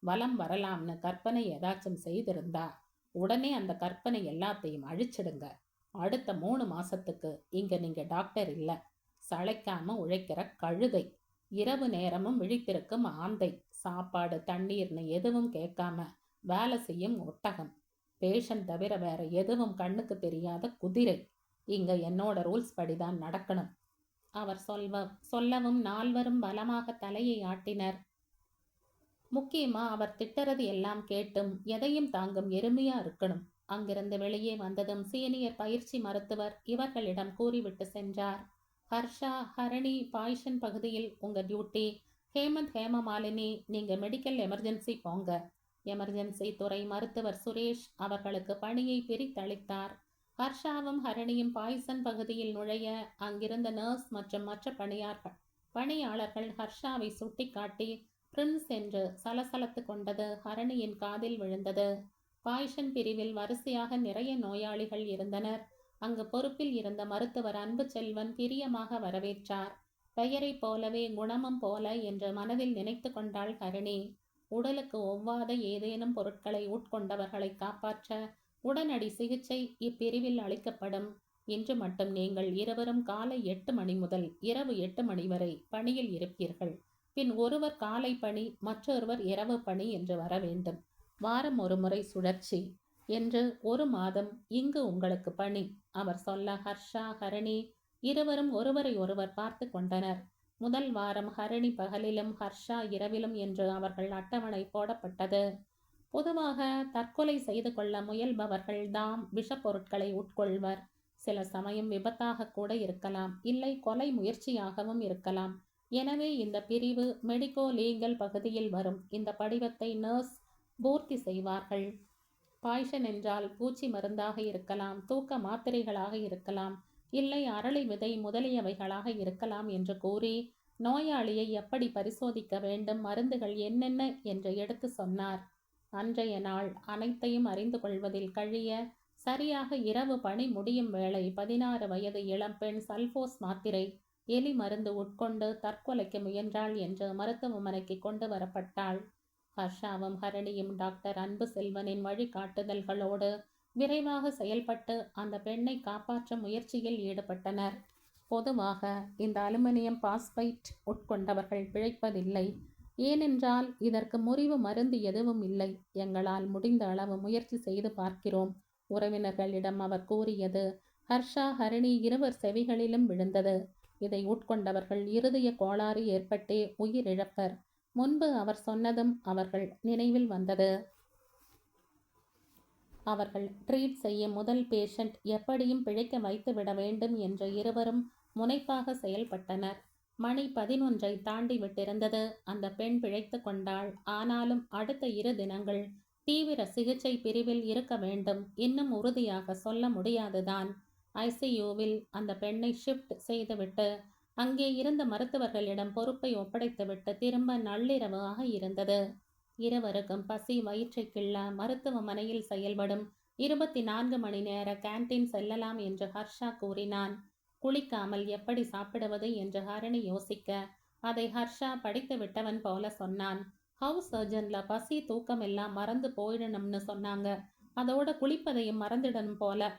வலம் வரலாம்னு கற்பனை ஏதாச்சும் செய்திருந்தா உடனே அந்த கற்பனை எல்லாத்தையும் அழிச்சிடுங்க. அடுத்த 3 மாசத்துக்கு இங்க நீங்க டாக்டர் இல்ல, சளைக்காம உழைக்கிற கழுதை, இரவு நேரமும் விழித்திருக்கும் ஆந்தை, சாப்பாடு தண்ணீர்னு எதுவும் கேட்காம வேலை செய்யும் ஒட்டகம், பேஷண்ட் தவிர வேற எதுவும் கண்ணுக்கு தெரியாத குதிரை. இங்க என்னோட ரூல்ஸ் படிதான் நடக்கணும். அவர் சொல்லவும் நால்வரும் பலமாக தலையை ஆட்டினர். முக்கியமா அவர் திட்டறது எல்லாம் கேட்டும் எதையும் தாங்கும் எருமையா இருக்கணும். அங்கிருந்து வெளியே வந்ததும் சீனியர் பயிற்சி மருத்துவர் இவர்களிடம் கூறிவிட்டு சென்றார். ஹர்ஷா, ஹரணி, பாய்ஷன் பகுதியில் உங்க டியூட்டி, ஹேமமாலினி, நீங்க மெடிக்கல் எமர்ஜென்சி போங்க. எமர்ஜென்சி துறை மருத்துவர் சுரேஷ் அவர்களுக்கு பணியை பிரித்தளித்தார். ஹர்ஷாவும் ஹரணியும் பாய்சன் பகுதியில் நுழைய அங்கிருந்த நர்ஸ் மற்றும் மற்ற பணியாளர்கள் ஹர்ஷாவை சுட்டிக்காட்டி பிரின்ஸ் என்று சலசலத்து கொண்டது ஹரணியின் காதில் விழுந்தது. பாய்சன் பிரிவில் வரிசையாக நிறைய நோயாளிகள் இருந்தனர். அங்கு பொறுப்பில் இருந்த மருத்துவர் அன்பு செல்வன் பிரியமாக வரவேற்றார். பெயரைப் போலவே குணமும் போல என்று மனதில் நினைத்து கொண்டாள் ஹரணி. உடலுக்கு ஒவ்வாத ஏதேனும் பொருட்களை உட்கொண்டவர்களை காப்பாற்ற உடனடி சிகிச்சை இப்பிரிவில் அளிக்கப்படும். இன்று மட்டும் நீங்கள் இருவரும் காலை 8 மணி முதல் இரவு 8 மணி வரை பணியில் இருப்பீர்கள். பின் ஒருவர் காலை பணி, மற்றொருவர் இரவு பணி என்று வர வேண்டும். வாரம் ஒரு முறை சுழற்சி என்று 1 மாதம் இங்கு உங்களுக்கு பணி. அவர் சொல்ல ஹர்ஷா, ஹரணி இருவரும் ஒருவரை ஒருவர் பார்த்து கொண்டனர். முதல் வாரம் ஹரணி பகலிலும் ஹர்ஷா இரவிலும் என்று அவர்கள் அட்டவணை போடப்பட்டது. பொதுவாக தற்கொலை செய்து கொள்ள முயல்பவர்கள் தாம் விஷப்பொருட்களை உட்கொள்வர். சில சமயம் விபத்தாக கூட இருக்கலாம், இல்லை கொலை முயற்சியாகவும் இருக்கலாம். எனவே இந்த பிரிவு மெடிக்கோ லீகல் பகுதியில் வரும். இந்த படிவத்தை நர்ஸ் பூர்த்தி செய்வார்கள். பாய்சன் என்றால் பூச்சி மருந்தாக இருக்கலாம், தூக்க மாத்திரைகளாக இருக்கலாம், இல்லை அரளி விதை முதலியவைகளாக இருக்கலாம் என்று கூறி நோயாளியை எப்படி பரிசோதிக்க வேண்டும், மருந்துகள் என்னென்ன என்று எடுத்து சொன்னார். அன்றைய நாள் அனைத்தையும் அறிந்து கொள்வதில் கழிய சரியாக இரவு பணி முடியும் வேளை 16 வயது இளம்பெண் சல்போஸ் மாத்திரை எலி மருந்து உட்கொண்டு தற்கொலைக்கு முயன்றாள் என்று மருத்துவமனைக்கு கொண்டு வரப்பட்டாள். ஹர்ஷாவும் ஹரணியும் டாக்டர் அன்பு செல்வனின் வழிகாட்டுதல்களோடு விரைவாக செயல்பட்டு அந்த பெண்ணை காப்பாற்றும் முயற்சியில் ஈடுபட்டனர். பொதுவாக இந்த அலுமினியம் பாஸ்பைட் உட்கொண்டவர்கள் பிழைப்பதில்லை. ஏனென்றால் இதற்கு முறிவு மருந்து எதுவும் இல்லை. எங்களால் முடிந்த அளவு முயற்சி செய்து பார்க்கிறோம், உறவினர்களிடம் அவர் கூறியது ஹர்ஷா, ஹரணி இருவர் செவிகளிலும் விழுந்தது. இதை உட்கொண்டவர்கள் இருதய கோளாறு ஏற்பட்டே உயிரிழப்பர். முன்பு அவர் சொன்னதும் அவர்கள் நினைவில் வந்தது. அவர்கள் ட்ரீட் செய்யும் முதல் பேஷண்ட் எப்படியும் பிழைக்க வைத்து விட வேண்டும் என்று இருவரும் முனைப்பாக செயல்பட்டனர். மணி 11ஐ தாண்டி விட்டிருந்தது. அந்த பெண் பிழைத்து கொண்டாள். ஆனாலும் அடுத்த 2 தினங்கள் தீவிர சிகிச்சை பிரிவில் இருக்க வேண்டும். இன்னும் உறுதியாக சொல்ல முடியாதுதான். ஐசியூவில் அந்த பெண்ணை ஷிஃப்ட் செய்துவிட்டு அங்கே இருந்த மருத்துவர்களிடம் பொறுப்பை ஒப்படைத்துவிட்டு திரும்ப நள்ளிரவு ஆக இருந்தது. இருவருக்கும் பசி வயிற்றை கிள்ள மருத்துவமனையில் செயல்படும் 24 மணி நேர கேன்டீன் செல்லலாம் என்று ஹர்ஷா கூறினான். குளிக்காமல் எப்படி சாப்பிடுவது என்று ஹரணி யோசிக்க அதை ஹர்ஷா படித்து விட்டவன் போல சொன்னான். ஹவுஸ் சர்ஜன்ல பசி தூக்கம் எல்லாம் மறந்து போயிடணும்னு சொன்னாங்க, அதோட குளிப்பதையும் மறந்துடணும் போல.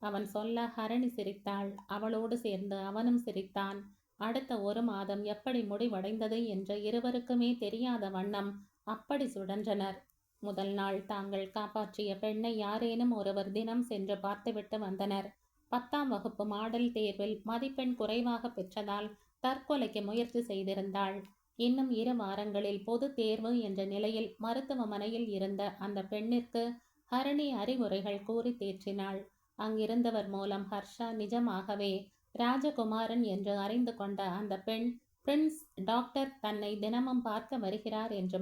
அவன் சொல்ல ஹரணி சிரித்தாள். அவளோடு சேர்ந்து அவனும் சிரித்தான். அடுத்த 1 மாதம் எப்படி முடிவடைந்தது என்று இருவருக்குமே தெரியாத வண்ணம் அப்படி சுழன்றனர். முதல் நாள் தாங்கள் காப்பாற்றிய பெண்ணை யாரேனும் ஒருவர் தினம் சென்று பார்த்துவிட்டு வந்தனர். 10ஆம் வகுப்பு மாடல் தேர்வில் மதிப்பெண் குறைவாக பெற்றதால் தற்கொலைக்கு முயற்சி செய்திருந்தாள். இன்னும் 2 வாரங்களில் பொது தேர்வு என்ற நிலையில் மருத்துவமனையில் இருந்த அந்த பெண்ணிற்கு ஹரணி அறிவுரைகள் கூறி தேற்றினாள். அங்கிருந்தவர் மூலம் ஹர்ஷா நிஜமாகவே ராஜகுமாரன் என்று அறிந்து கொண்ட அந்த பெண் பிரின்ஸ் டாக்டர் தன்னை தினமும் பார்க்க வருகிறார் என்று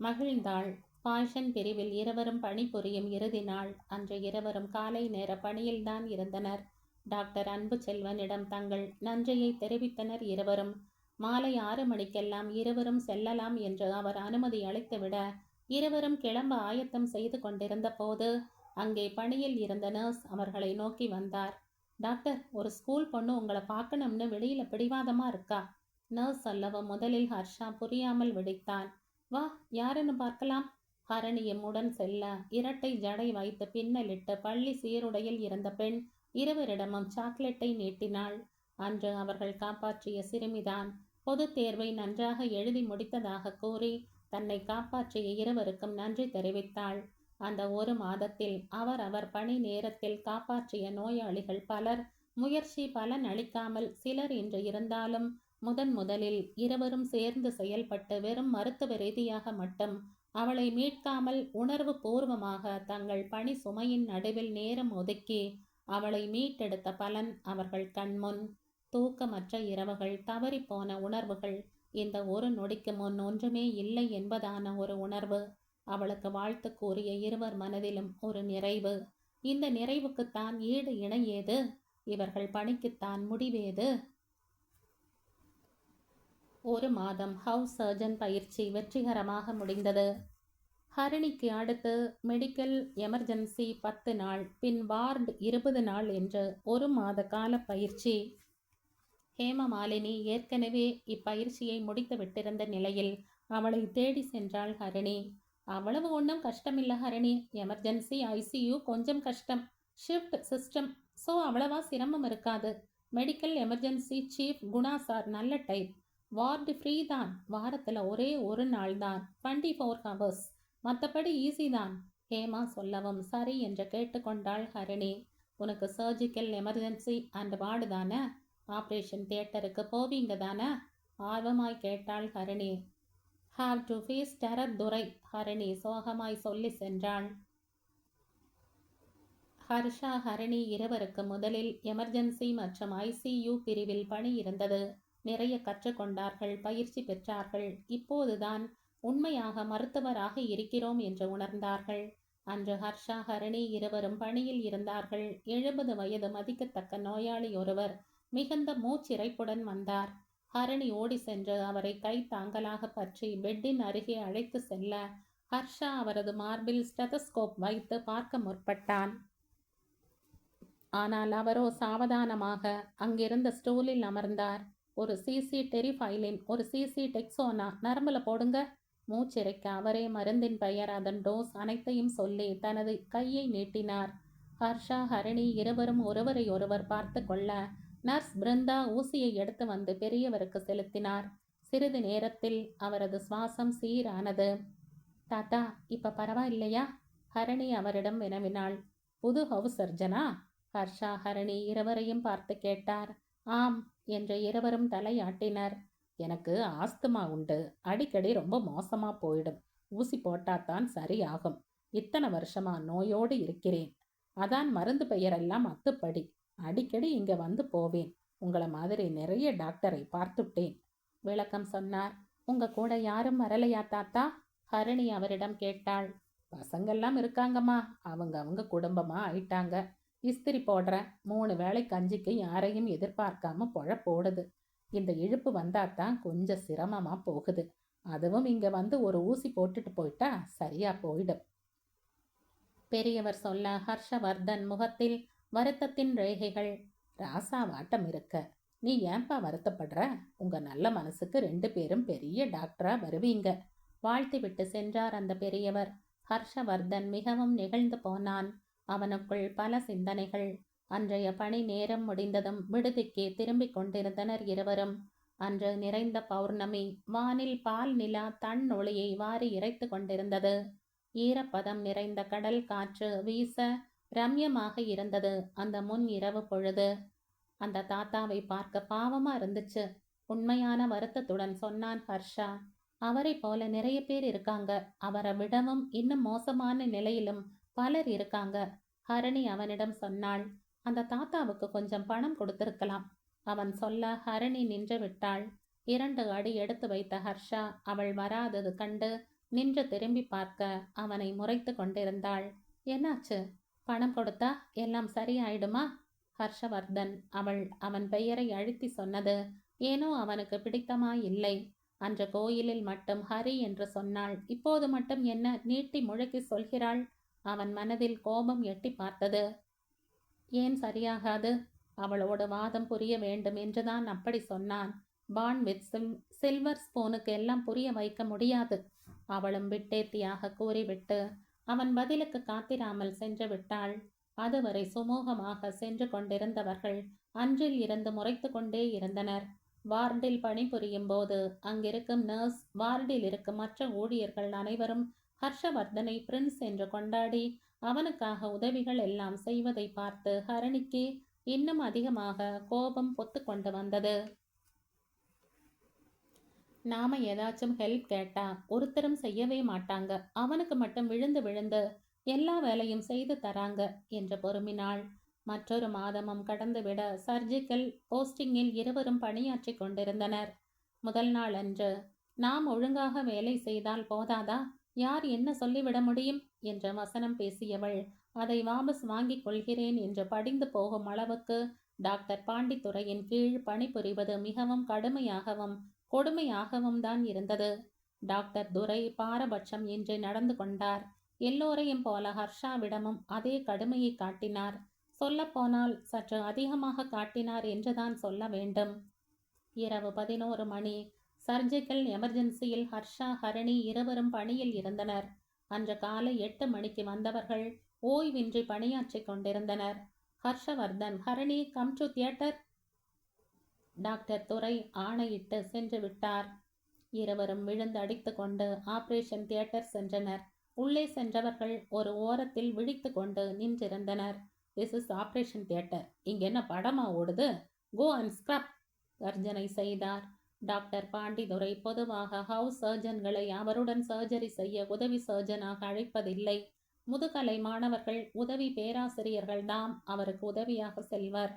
மகிழ்ந்தாள். பாய்சன் பிரிவில் இருவரும் பணிபுரியும் இறுதி நாள். அன்று இருவரும் காலை நேர பணியில்தான் இருந்தனர். டாக்டர் அன்பு செல்வனிடம் தங்கள் நன்றியை தெரிவித்தனர் இருவரும். மாலை 6 மணிக்கெல்லாம் இருவரும் செல்லலாம் என்று அவர் அனுமதி அளித்துவிட இருவரும் கிளம்ப ஆயத்தம் செய்து கொண்டிருந்த போது அங்கே பணியில் இருந்த நர்ஸ் அவர்களை நோக்கி வந்தார். டாக்டர், ஒரு ஸ்கூல் பொண்ணு உங்களை பார்க்கணும்னு வெளியில பிடிவாதமா இருக்கா. நர்ஸ் சொல்லவும் முதலில் ஹர்ஷா புரியாமல் விழித்தான். வா, யாருன்னு பார்க்கலாம். ஹரணியும் உடன் செல்ல இரட்டை ஜடை வைத்து பின்னலிட்டு பள்ளி சீருடையில் இருந்த பெண் இருவரிடமும் சாக்லேட்டை நீட்டினாள். அன்று அவர்கள் காப்பாற்றிய சிறுமிதான். பொது தேர்வை நன்றாக எழுதி முடித்ததாக கூறி தன்னை காப்பாற்றிய இருவருக்கும் நன்றி தெரிவித்தாள். அந்த 1 மாதத்தில் அவர் பணி நேரத்தில் காப்பாற்றிய நோயாளிகள் பலர் முயற்சி பலன் அளிக்காமல் சிலர் இன்று இருந்தாலும் முதலில் இருவரும் சேர்ந்து செயல்பட்டு வெறும் மருத்துவ ரீதியாக மட்டும் அவளை மீட்காமல் உணர்வு பூர்வமாக தங்கள் பணி சுமையின் நடுவில் நேரம் ஒதுக்கி அவளை மீட்டெடுத்த பலன் அவர்கள் கண்முன். தூக்கமற்ற இரவுகள், தவறிப்போன உணர்வுகள், இந்த ஒரு நொடிக்கு முன் ஒன்றுமே இல்லை என்பதான ஒரு உணர்வு. அவளுக்கு வாழ்த்து கூறிய இருவர் மனதிலும் ஒரு நிறைவு. இந்த நிறைவுக்குத்தான் ஈடு இணை ஏது? இவர்கள் பணிக்குத்தான் முடிவேது? ஒரு மாதம் ஹவுஸ் சர்ஜன் பயிற்சி வெற்றிகரமாக முடிந்தது. ஹரிணிக்கு அடுத்து மெடிக்கல் எமர்ஜென்சி 10 நாள், பின் வார்டு 20 நாள் என்று ஒரு மாத கால பயிற்சி. ஹேமமாலினி ஏற்கனவே இப்பயிற்சியை முடித்து விட்டிருந்த நிலையில் அவளை தேடி சென்றாள் ஹரிணி. அவ்வளவு ஒன்றும் கஷ்டமில்ல ஹரிணி. எமர்ஜென்சி ஐசியூ கொஞ்சம் கஷ்டம். ஷிஃப்ட் சிஸ்டம், ஸோ அவ்வளவா சிரமம் இருக்காது. Medical emergency chief Guna sir நல்ல டைப். வார்டு ஃப்ரீ தான். வாரத்தில் ஒரே ஒரு நாள் தான், 24 ஹவர்ஸ். மற்றபடி ஈஸி தான். ஹேமா சொல்லவும் சரி என்று கேட்டுக்கொண்டாள் ஹரிணி. உனக்கு சர்ஜிக்கல் எமர்ஜென்சி அண்ட் வார்டு தானே? ஆப்ரேஷன் தியேட்டருக்கு போவீங்க தானே? ஆர்வமாய் கேட்டாள் Harini. Have to face terror Durai, Harini சோகமாய் சொல்லி சென்றாள். ஹர்ஷா ஹரிணி இருவருக்கு முதலில் எமர்ஜென்சி மற்றும் ஐசியூ பிரிவில் பணி இருந்தது. நிறைய கற்றுக்கொண்டார்கள், பயிற்சி பெற்றார்கள். இப்போதுதான் உண்மையாக மருத்துவராக இருக்கிறோம் என்று உணர்ந்தார்கள். அன்று ஹர்ஷா ஹரிணி இருவரும் பணியில் இருந்தார்கள். 70 வயது மதிக்கத்தக்க நோயாளி ஒருவர் மிகுந்த மூச்சிறைப்புடன் வந்தார். ஹரிணி ஓடி சென்று அவரை கை தாங்கலாக பற்றி பெட்டின் அருகே அழைத்து செல்ல ஹர்ஷா அவரது மார்பில் ஸ்டெதஸ்கோப் வைத்து பார்க்க முற்பட்டான். ஆனால் அவரோ சாவதானமாக அங்கிருந்த ஸ்டூலில் அமர்ந்தார். ஒரு சிசி டெரிஃபைலின், ஒரு சிசி டெக்ஸோனா நரம்புல போடுங்க. மூச்சிறைக்க அவரே மருந்தின் பெயர், அதன் டோஸ் அனைத்தையும் சொல்லி தனது கையை நீட்டினார். ஹர்ஷா ஹரிணி இருவரும் ஒருவரை ஒருவர் பார்த்து கொள்ள நர்ஸ் பிருந்தா ஊசியை எடுத்து வந்து பெரியவருக்கு செலுத்தினார். சிறிது நேரத்தில் அவரது சுவாசம் சீரானது. தாத்தா, இப்ப பரவாயில்லையா? ஹரிணி அவரிடம் வினவினாள். புது ஹவுஸ் சர்ஜனா? ஹர்ஷா ஹரிணி இருவரையும் பார்த்து கேட்டார். ஆம் என்று இருவரும் தலையாட்டினர். எனக்கு ஆஸ்துமா உண்டு. அடிக்கடி ரொம்ப மோசமா போயிடும். ஊசி போட்டாத்தான் சரியாகும். இத்தனை வருஷமா நோயோடு இருக்கிறேன். அதான் மருந்து பெயரெல்லாம் அத்துப்படி. அடிக்கடி இங்க வந்து போவேன். உங்களை மாதிரி நிறைய டாக்டரை பார்த்துட்டேன், விளக்கம் சொன்னார். உங்க கூட யாரும் வரலையா தாத்தா? ஹரிணி அவரிடம் கேட்டாள். பசங்கெல்லாம் இருக்காங்கம்மா. அவங்க குடும்பமா ஆயிட்டாங்க. இஸ்திரி போடுற 3 வேளை கஞ்சிக்கு யாரையும் எதிர்பார்க்காம பொழப்போடுது. இந்த இழுப்பு வந்தாதான் கொஞ்சம் சிரமமா போகுது. அதுவும் இங்க வந்து ஒரு ஊசி போட்டுட்டு போயிட்டா சரியா போயிடும். பெரியவர் சொல்ல ஹர்ஷவர்தன் முகத்தில் வருத்தத்தின் ரேகைகள். ராசா வாட்டம் இருக்க. நீ ஏன்பா வருத்தப்படுற? உங்க நல்ல மனசுக்கு 2 பேரும் பெரிய டாக்டரா வருவீங்க. வாழ்த்தி விட்டு சென்றார் அந்த பெரியவர். ஹர்ஷவர்தன் மிகவும் நெகிழ்ந்து போனான். அவனுக்குள் பல சிந்தனைகள். அன்றைய பணி நேரம் முடிந்ததும் விடுதிக்கே திரும்பிக் கொண்டிருந்தனர் இருவரும். அன்று நிறைந்த பௌர்ணமி. வானில் பால் நிலா தன் ஒளியை வாரி இறைத்து கொண்டிருந்தது. ஈரப்பதம் நிறைந்த கடல் காற்று வீச ரம்யமாக இருந்தது அந்த முன் இரவு பொழுது. அந்த தாத்தாவை பார்க்க பாவமா இருந்துச்சு. உண்மையான வருத்தத்துடன் சொன்னான் ஹர்ஷா. அவரை போல நிறைய பேர் இருக்காங்க. அவரை விடவும் இன்னும் மோசமான நிலையிலும் பலர் இருக்காங்க. ஹரிணி அவனிடம் சொன்னாள். அந்த தாத்தாவுக்கு கொஞ்சம் பணம் கொடுத்திருக்கலாம். அவன் சொல்ல ஹரிணி நின்று விட்டாள். 2 அடி எடுத்து வைத்த ஹர்ஷா அவள் வராதது கண்டு நின்று திரும்பி பார்க்க அவனை முறைத்து கொண்டிருந்தாள். என்னாச்சு? பணம் கொடுத்தா எல்லாம் சரியாயிடுமா? ஹர்ஷவர்தன் அவன் பெயரை அழுத்தி சொன்னது ஏனோ அவனுக்கு பிடித்தமாயில்லை. அன்று கோயிலில் மட்டும் ஹரி என்று சொன்னாள். இப்போது மட்டும் என்ன நீட்டி முழக்கி சொல்கிறாள்? அவன் மனதில் கோபம் எட்டி பார்த்தது. ஏன் சரியாகாது? அவளோடு வாதம் புரிய வேண்டும் என்றுதான் அப்படி சொன்னான். பான் வித் சில்வர் ஸ்பூனுக்கு எல்லாம் புரிய வைக்க முடியாது. அவளும் விட்டேத்தியாக கூறிவிட்டு அவன் பதிலுக்கு காத்திராமல் சென்று விட்டாள். அதுவரை சுமூகமாக சென்று கொண்டிருந்தவர்கள் அன்றில் இருந்து முறைத்து கொண்டே இருந்தனர். வார்டில் பணிபுரியும் போது அங்கிருக்கும் நர்ஸ், வார்டில் இருக்கும் மற்ற ஊழியர்கள் அனைவரும் ஹர்ஷவர்தனை பிரின்ஸ் என்று கொண்டாடி அவனுக்காக உதவிகள் எல்லாம் செய்வதை பார்த்து ஹரிணிக்கு இன்னும் அதிகமாக கோபம் பொத்து கொண்டு வந்தது. நாம ஏதாச்சும் ஹெல்ப் கேட்டா ஒருத்தரும் செய்யவே மாட்டாங்க. அவனுக்கு மட்டும் விழுந்து விழுந்து எல்லா வேலையும் செய்து தராங்க என்று பொறுமினாள். மற்றொரு மாதமும் கடந்துவிட சர்ஜிக்கல் போஸ்டிங்கில் இருவரும் பணியாற்றி கொண்டிருந்தனர். முதல் நாள் அன்று நாம் ஒழுங்காக வேலை செய்தால் போதாதா, யார் என்ன சொல்லிவிட முடியும் என்ற வசனம் பேசியவள் அதை வாபஸ் வாங்கிக் கொள்கிறேன் என்று படிந்து போகும் அளவுக்கு டாக்டர் பாண்டித்துரையின் கீழ் பணிபுரிவது மிகவும் கடுமையாகவும் கொடுமையாகவும் தான் இருந்தது. டாக்டர் துரை பாரபட்சம் இன்றி நடந்து கொண்டார். எல்லோரையும் போல ஹர்ஷாவிடமும் அதே கடுமையை காட்டினார். சொல்லப்போனால் சற்று அதிகமாக காட்டினார் என்றுதான் சொல்ல வேண்டும். இரவு 11 மணி. சர்ஜிக்கல் எமர்ஜென்சியில் ஹர்ஷா, ஹரணி இருவரும் பணியில் இருந்தனர். அன்று காலை 8 மணிக்கு வந்தவர்கள் ஓய்வின்றி பணியாற்றிக் கொண்டிருந்தனர். Harshavardhan, Harani, come to theatre. Doctor Durai ஆணையிட்டு சென்று விட்டார். இருவரும் விழுந்து அடித்து கொண்டு ஆபரேஷன் தியேட்டர் சென்றனர். உள்ளே சென்றவர்கள் ஒரு ஓரத்தில் விழித்து கொண்டு நின்றிருந்தனர். This is operation theatre. இங்க என்ன படமா ஓடுது? கோ அண்ட் ஸ்கிரப் கர்ஜனை செய்தார். டாக்டர் பாண்டிதுரை பொதுவாக ஹவுஸ் சர்ஜன்களை அவருடன் சர்ஜரி செய்ய உதவி சர்ஜனாக அழைப்பதில்லை. முதுகலை மாணவர்கள், உதவி பேராசிரியர்கள் தாம் அவருக்கு உதவியாக செல்வர்.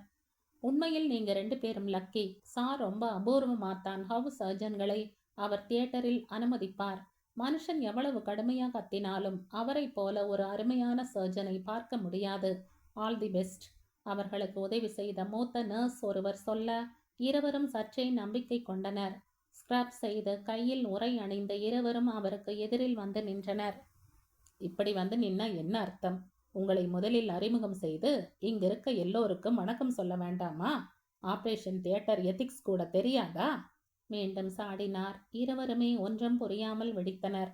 உண்மையில் நீங்க 2 பேரும் லக்கி. சார் ரொம்ப அபூர்வமாத்தான் ஹவுஸ் சர்ஜன்களை அவர் தியேட்டரில் அனுமதிப்பார். மனுஷன் எவ்வளவு கடுமையா கத்தினாலும் அவரை போல ஒரு அருமையான சர்ஜனை பார்க்க முடியாது. All the best. அவர்களுக்கு உதவி செய்த மூத்த நர்ஸ் ஒருவர் சொல்ல இருவரும் சற்றே நம்பிக்கை கொண்டனர். ஸ்கிரப் செய்து கையில் உறை அணிந்த இருவரும் அவருக்கு எதிரில் வந்து நின்றனர். இப்படி வந்து நின்னா என்ன அர்த்தம்? உங்களை முதலில் அறிமுகம் செய்து இங்கிருக்க எல்லோருக்கும் வணக்கம் சொல்ல வேண்டாமா? ஆபரேஷன் தியேட்டர் எத்திக்ஸ் கூட தெரியாதா? மீண்டும் சாடினார். இருவருமே ஒன்றும் புரியாமல் வெடித்தனர்.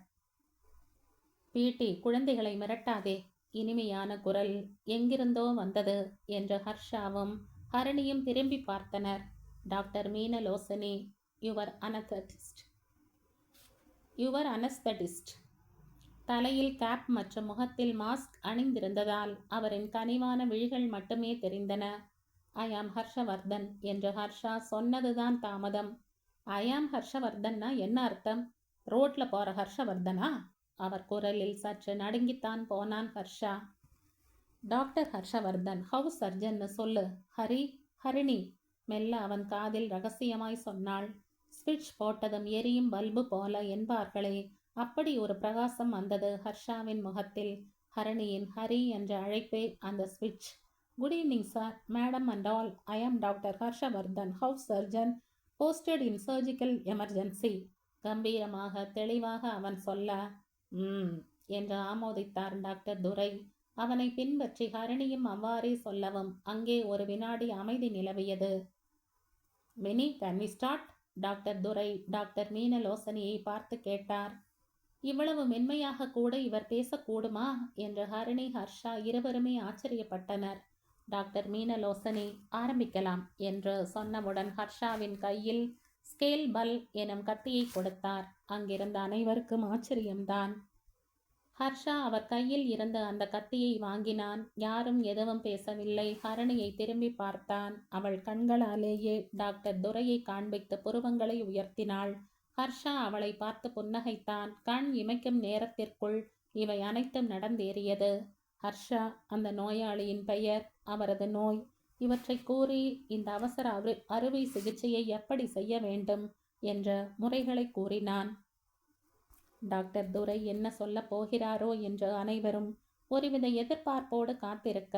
பீட்டி, குழந்தைகளை மிரட்டாதே. இனிமையான குரல் எங்கிருந்தோ வந்தது என்று ஹர்ஷாவும் ஹரணியும் திரும்பி பார்த்தனர். Doctor Meenalochani, your anaesthetist. தலையில் கேப் மற்றும் முகத்தில் மாஸ்க் அணிந்திருந்ததால் அவரின் கனிவான விழிகள் மட்டுமே தெரிந்தன. ஐ ஆம் ஹர்ஷவர்தன் என்று ஹர்ஷா சொன்னதுதான் தாமதம். ஐ ஆம் ஹர்ஷவர்தன்னா என்ன அர்த்தம்? ரோட்ல போற ஹர்ஷவர்தனா? அவர் குரலில் சற்று நடுங்கித்தான் போனான் ஹர்ஷா. டாக்டர் ஹர்ஷவர்தன், ஹவுஸ் சர்ஜன்னு சொல்லு. ஹரிணி மெல்ல அவன் காதில் ரகசியமாய் சொன்னாள். ஸ்விட்ச் போட்டதும் எரியும் பல்பு போல என்பார்களே, அப்படி ஒரு பிரகாசம் வந்தது ஹர்ஷாவின் முகத்தில். ஹரணியின் ஹரி என்ற அழைப்பே அந்த ஸ்விட்ச். Good evening sir, madam and all. I am doctor Harshavardhan, house surgeon, posted in surgical emergency. கம்பீரமாக தெளிவாக அவன் சொல்ல, என்று ஆமோதித்தார் டாக்டர் துரை. அவனை பின்பற்றி ஹரணியும் அவ்வாறே சொல்லவும் அங்கே ஒரு வினாடி அமைதி நிலவியது. Mini, can we start? Doctor Durai doctor மீனலோசனியை பார்த்து கேட்டார். இவ்வளவு மென்மையாக கூட இவர் பேசக்கூடுமா என்று ஹரணி, ஹர்ஷா இருவருமே ஆச்சரியப்பட்டனர். டாக்டர் மீனலோசனி, ஆரம்பிக்கலாம் என்று சொன்னவுடன் ஹர்ஷாவின் கையில் ஸ்கேல் பல் எனும் கத்தியை கொடுத்தார். அங்கிருந்த அனைவருக்கும் ஆச்சரியம்தான். ஹர்ஷா அவர் கையில் இருந்த அந்த கத்தியை வாங்கினான். யாரும் எதுவும் பேசவில்லை. ஹரணியை திரும்பி பார்த்தான். அவள் கண்களாலேயே டாக்டர் துரையை காண்பித்து புருவங்களை உயர்த்தினாள். ஹர்ஷா அவளை பார்த்து புன்னகைத்தான். கண் இமைக்கும் நேரத்திற்குள் இவை அனைத்தும் நடந்தேறியது. ஹர்ஷா, அந்த நோயாளியின் பெயர், அவரது நோய், இவற்றை கூறி இந்த அவசர அறுவை சிகிச்சையை எப்படி செய்ய வேண்டும் என்ற முறைகளை கூறினான். டாக்டர் துரை என்ன சொல்ல போகிறாரோ என்று அனைவரும் ஒருவித எதிர்பார்ப்போடு காத்திருக்க,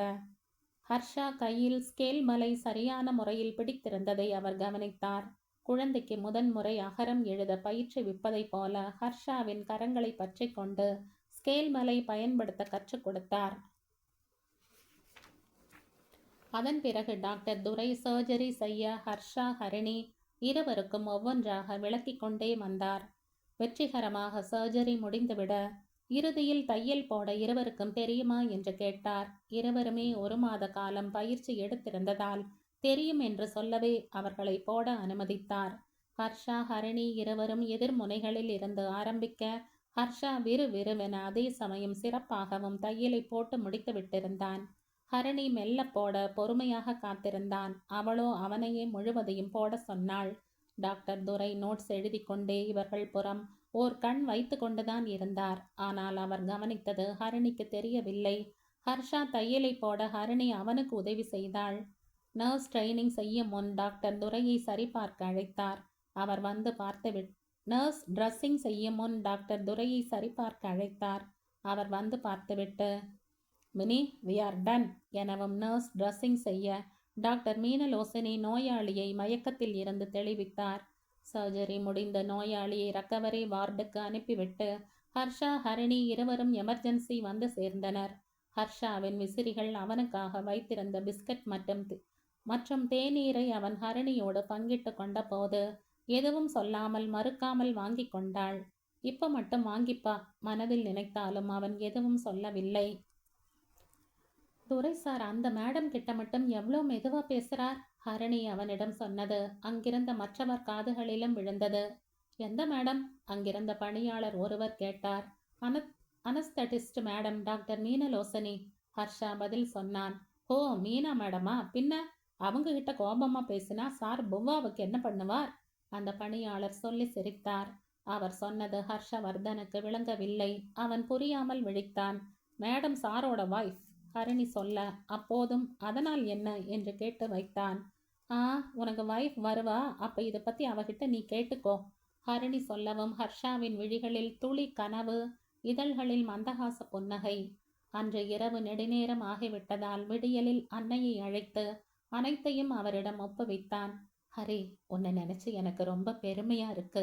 ஹர்ஷா கையில் ஸ்கேல் மலை சரியான முறையில் பிடித்திருந்ததை அவர் கவனித்தார். குழந்தைக்கு முதன்முறை அகரம் எழுத பயிற்றுவிப்பதைப் போல ஹர்ஷாவின் கரங்களை பற்றி கொண்டு ஸ்கேல் மலை பயன்படுத்த கற்றுக் கொடுத்தார். அதன் பிறகு டாக்டர் துரை சர்ஜரி செய்ய ஹர்ஷா, ஹரிணி இருவருக்கும் ஒவ்வொன்றாக விளக்கிக் கொண்டே வந்தார். வெற்றிகரமாக சர்ஜரி முடிந்துவிட இறுதியில் தையல் போட இருவருக்கும் தெரியுமா என்று கேட்டார். இருவருமே 1 மாத காலம் பயிற்சி எடுத்திருந்ததால் தெரியும் என்று சொல்லவே அவர்களை போட அனுமதித்தார். ஹர்ஷா, ஹரிணி இருவரும் எதிர்முனைகளில் இருந்து ஆரம்பிக்க ஹர்ஷா விறுவிறுவென அதே சமயம் சிறப்பாகவும் தையலை போட்டு முடித்து விட்டிருந்தான். ஹரிணி மெல்ல போட பொறுமையாக காத்திருந்தான். அவளோ அவனையே முழுவதையும் போட சொன்னாள். டாக்டர் துரை நோட்ஸ் எழுதி கொண்டே இவர்கள் புறம் ஓர் கண் வைத்து கொண்டுதான் இருந்தார். ஆனால் அவர் கவனித்தது ஹரிணிக்கு தெரியவில்லை. ஹர்ஷா தையலை போட ஹரிணி அவனுக்கு உதவி செய்தாள். நர்ஸ் ட்ரைனிங் செய்யும் முன் டாக்டர் துரையை சரிபார்க்க அழைத்தார். அவர் வந்து பார்த்துவிட்டு நர்ஸ் ட்ரெஸ்ஸிங் செய்யும் முன் டாக்டர் துரையை சரிபார்க்க அழைத்தார். அவர் வந்து பார்த்துவிட்டு, மினி, வி ஆர் டன் எனவும் நர்ஸ் ட்ரெஸ்ஸிங் செய்ய டாக்டர் மீனலோசனி நோயாளியை மயக்கத்தில் இருந்து தெளிவித்தார். சர்ஜரி முடிந்த நோயாளியை ரெக்கவரி வார்டுக்கு அனுப்பிவிட்டு ஹர்ஷா, ஹரிணி இருவரும் எமர்ஜென்சி வந்து சேர்ந்தனர். ஹர்ஷாவின் விசிறிகள் அவனுக்காக வைத்திருந்த பிஸ்கட் மற்றும் தேநீரை அவன் ஹரிணியோடு பங்கிட்டு கொண்ட போது எதுவும் சொல்லாமல் மறுக்காமல் வாங்கி கொண்டாள். இப்ப மட்டும் வாங்கிப்பா, மனதில் நினைத்தாலும் அவன் எதுவும் சொல்லவில்லை. துரை சார், அந்த மேடம் கிட்ட மட்டும் எவ்வளோ மெதுவா பேசுறார்? ஹரிணி அவனிடம் சொன்னது அங்கிருந்த மற்றவர் காதுகளிலும் விழுந்தது. எந்த மேடம்? அங்கிருந்த பணியாளர் ஒருவர் கேட்டார். Anaesthetist madam, doctor Meenalochani. Harsha பதில் சொன்னான். ஓ, மீனா மேடமா? பின்ன அவங்க கிட்ட கோபமா பேசினா சார் புவ்வாவுக்கு என்ன பண்ணுவார்? அந்த பணியாளர் சொல்லி சிரித்தார். அவர் சொன்னது ஹர்ஷவர்தனுக்கு விளங்கவில்லை. அவன் புரியாமல் விழித்தான். மேடம் சாரோட வைஃப், ஹரிணி சொல்ல, அப்போதும் அதனால் என்ன என்று கேட்டு வைத்தான். உனக்கு வைஃப் வருவா, அப்ப இதை பத்தி அவகிட்ட நீ கேட்டுக்கோ. ஹரிணி சொல்லவும் ஹர்ஷாவின் விழிகளில் துளி கனவு, இதழ்களில் மந்தகாச புன்னகை. அன்று இரவு நெடுநேரம் ஆகிவிட்டதால் விடியலில் அன்னையை அழைத்து அனைத்தையும் அவரிடம் ஒப்புவித்தான். ஹரி, உன்னை நினைச்சு எனக்கு ரொம்ப பெருமையா இருக்கு,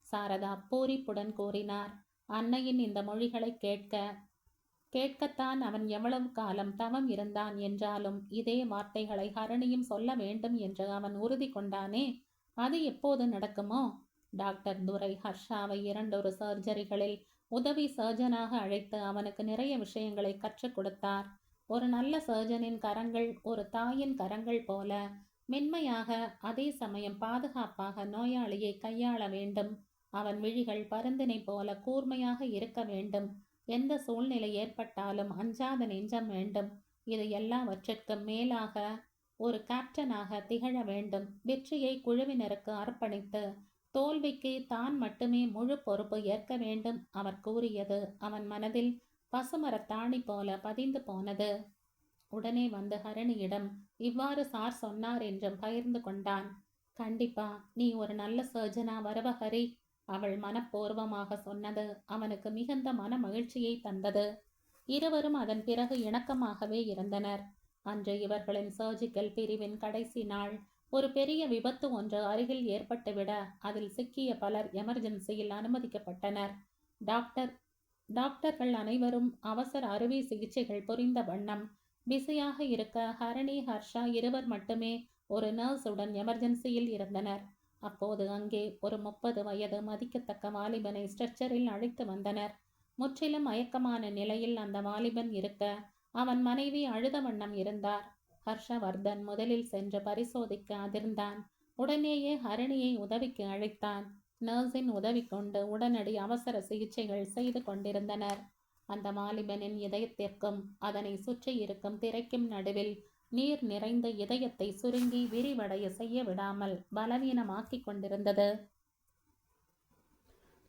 சாரதா பூரிப்புடன் கூறினார். அன்னையின் இந்த மொழிகளை கேட்கத்தான் அவன் எவ்வளவு காலம் தவம் இருந்தான் என்றாலும் இதே வார்த்தைகளை ஹரணியும் சொல்ல வேண்டும் என்று அவன் உறுதி கொண்டானே, அது எப்போது நடக்குமோ? டாக்டர் துரை ஹர்ஷாவை 2 சர்ஜரிகளில் உதவி சர்ஜனாக அழைத்து அவனுக்கு நிறைய விஷயங்களை கற்றுக் கொடுத்தார். ஒரு நல்ல சர்ஜனின் கரங்கள் ஒரு தாயின் கரங்கள் போல மென்மையாக, அதே சமயம் பாதுகாப்பாக நோயாளியை கையாள வேண்டும். அவன் விழிகள் பருந்தினை போல கூர்மையாக இருக்க வேண்டும். எந்த சூழ்நிலை ஏற்பட்டாலும் அஞ்சாத நெஞ்சம் வேண்டும். இது எல்லாவற்றிற்கும் மேலாக ஒரு கேப்டனாக திகழ வேண்டும். வெற்றியை குழுவினருக்கு அர்ப்பணித்து தோல்விக்கு தான் மட்டுமே முழு பொறுப்பு ஏற்க வேண்டும். அவர் கூறியது அவன் மனதில் பசுமரத்தாணி போல பதிந்து போனது. உடனே வந்து ஹரணியிடம் இவ்வாறு சார் சொன்னார் என்றும் பகிர்ந்து கொண்டான். கண்டிப்பா நீ ஒரு நல்ல சர்ஜனா வருவ ஹரி, அவள் மனப்பூர்வமாக சொன்னது அவனுக்கு மிகுந்த மன மகிழ்ச்சியை தந்தது. இருவரும் அதன் பிறகு இணக்கமாகவே இருந்தனர். அன்று இவர்களின் சர்ஜிக்கல் பிரிவின் கடைசி நாள். ஒரு பெரிய விபத்து ஒன்று அருகில் ஏற்பட்டுவிட அதில் சிக்கிய பலர் எமர்ஜென்சியில் அனுமதிக்கப்பட்டனர். டாக்டர்கள் அனைவரும் அவசர அறுவை சிகிச்சைகள் புரிந்த வண்ணம் பிஸியாக இருக்க ஹரணி, ஹர்ஷா இருவர் மட்டுமே ஒரு நர்ஸுடன் எமர்ஜென்சியில் இருந்தனர். அப்போது அங்கே ஒரு 30 வயது மதிக்கத்தக்க வாலிபனை ஸ்ட்ரெச்சரில் அழைத்து வந்தனர். முற்றிலும் மயக்கமான நிலையில் அந்த வாலிபன் இருக்க அவன் மனைவி அழுத வண்ணம் இருந்தார். ஹர்ஷவர்தன் முதலில் சென்று பரிசோதிக்க அதிர்ந்தான். உடனேயே ஹரணியை உதவிக்கு அழைத்தான். நர்ஸின் உதவி கொண்டு உடனடி அவசர சிகிச்சைகள் செய்து கொண்டிருந்தனர். அந்த வாலிபனின் இதயத்திற்கும் அதனை சுற்றி இருக்கும் திரைக்கும் நடுவில் நீர் நிறைந்த இதயத்தை சுருங்கி விரிவடைய செய்ய விடாமல் பலவீனமாக்கி கொண்டிருந்தது.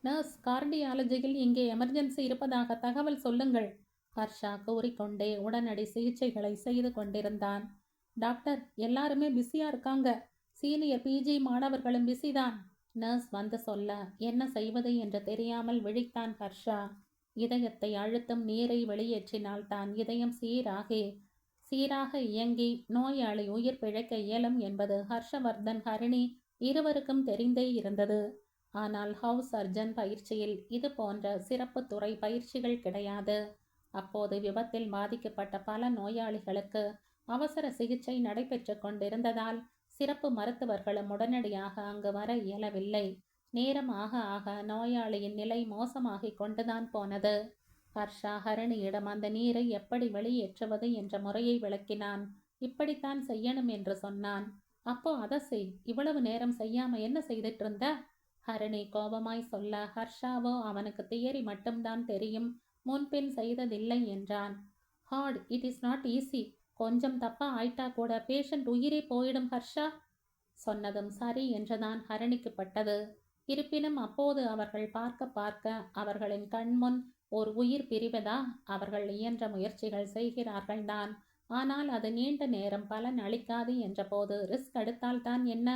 நர்ஸ், கார்டியாலஜியில் இங்கே எமர்ஜென்சி இருப்பதாக தகவல் சொல்லுங்கள். ஹர்ஷா கூறிக்கொண்டே உடனடி சிகிச்சைகளை செய்து கொண்டிருந்தான். டாக்டர், எல்லாருமே பிஸியா இருக்காங்க. சீனியர் பிஜி மாணவர்களும் பிஸிதான். நர்ஸ் வந்து சொல்ல என்ன செய்வது என்று தெரியாமல் விழித்தான் ஹர்ஷா. இதயத்தை அழுத்தும் நீரை வெளியேற்றினால் தான் இதயம் சீராக இயங்கி நோயாளி உயிர் பிழைக்க இயலும் என்பது ஹர்ஷவர்தன், ஹரிணி இருவருக்கும் தெரிந்தே இருந்தது. ஆனால் ஹவுஸ் சர்ஜன் பயிற்சியில் இது போன்ற சிறப்பு துறை பயிற்சிகள் கிடையாது. அப்போது விபத்தில் பாதிக்கப்பட்ட பல நோயாளிகளுக்கு அவசர சிகிச்சை நடைபெற்று கொண்டிருந்ததால் சிறப்பு மருத்துவர்களும் உடனடியாக அங்கு வர இயலவில்லை. நேரம் ஆக ஆக நோயாளியின் நிலை மோசமாகிக் கொண்டுதான் போனது. ஹர்ஷா ஹரணியிடம் அந்த நீரை எப்படி வெளியேற்றுவது என்ற முறையை விளக்கினான். இப்படித்தான் செய்யணும் என்று சொன்னான். அப்போ அதை செய், இவ்வளவு நேரம் செய்யாம என்ன செய்துட்டு இருந்த? ஹரணி கோபமாய் சொல்ல ஹர்ஷாவோ அவனுக்கு தியரி மட்டும்தான் தெரியும், முன்பின் செய்ததில்லை என்றான். Hard, it is not easy. கொஞ்சம் தப்பா ஆயிட்டா கூட பேஷண்ட் உயிரே போயிடும் ஹர்ஷா. சொன்னதும் சரி என்றுதான் ஹரணிக்கு பட்டது. இருப்பினும் அப்போது அவர்கள் பார்க்க அவர்களின் கண்முன் ஒரு உயிர் பிரிவதா? அவர்கள் இயன்ற முயற்சிகள் செய்கிறார்கள்தான். ஆனால் அது நீண்ட நேரம் பலன் அளிக்காது என்ற போது ரிஸ்க் எடுத்தால்தான் என்ன?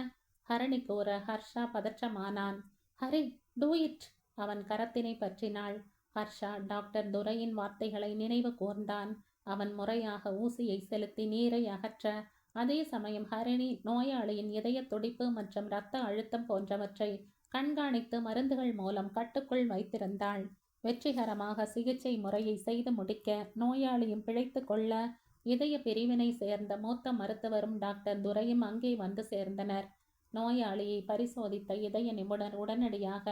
ஹரணி கூற ஹர்ஷா பதற்றமானான். Hari, do it! அவன் கரத்தினை பற்றினாள். ஹர்ஷா டாக்டர் துரையின் வார்த்தைகளை நினைவு கூர்ந்தான். அவன் முறையாக ஊசியை செலுத்தி நீரை அகற்ற, அதே சமயம் ஹரிணி நோயாளியின் இதய துடிப்பு மற்றும் இரத்த அழுத்தம் போன்றவற்றை கண்காணித்து மருந்துகள் மூலம் கட்டுக்குள் வைத்திருந்தாள். வெற்றிகரமாக சிகிச்சை முறையை செய்து முடிக்க, நோயாளியும் பிழைத்து கொள்ள இதய பிரிவினை சேர்ந்த மூத்த மருத்துவரும் டாக்டர் துரையும் அங்கே வந்து சேர்ந்தனர். நோயாளியை பரிசோதித்த இதய நிபுணர் உடனடியாக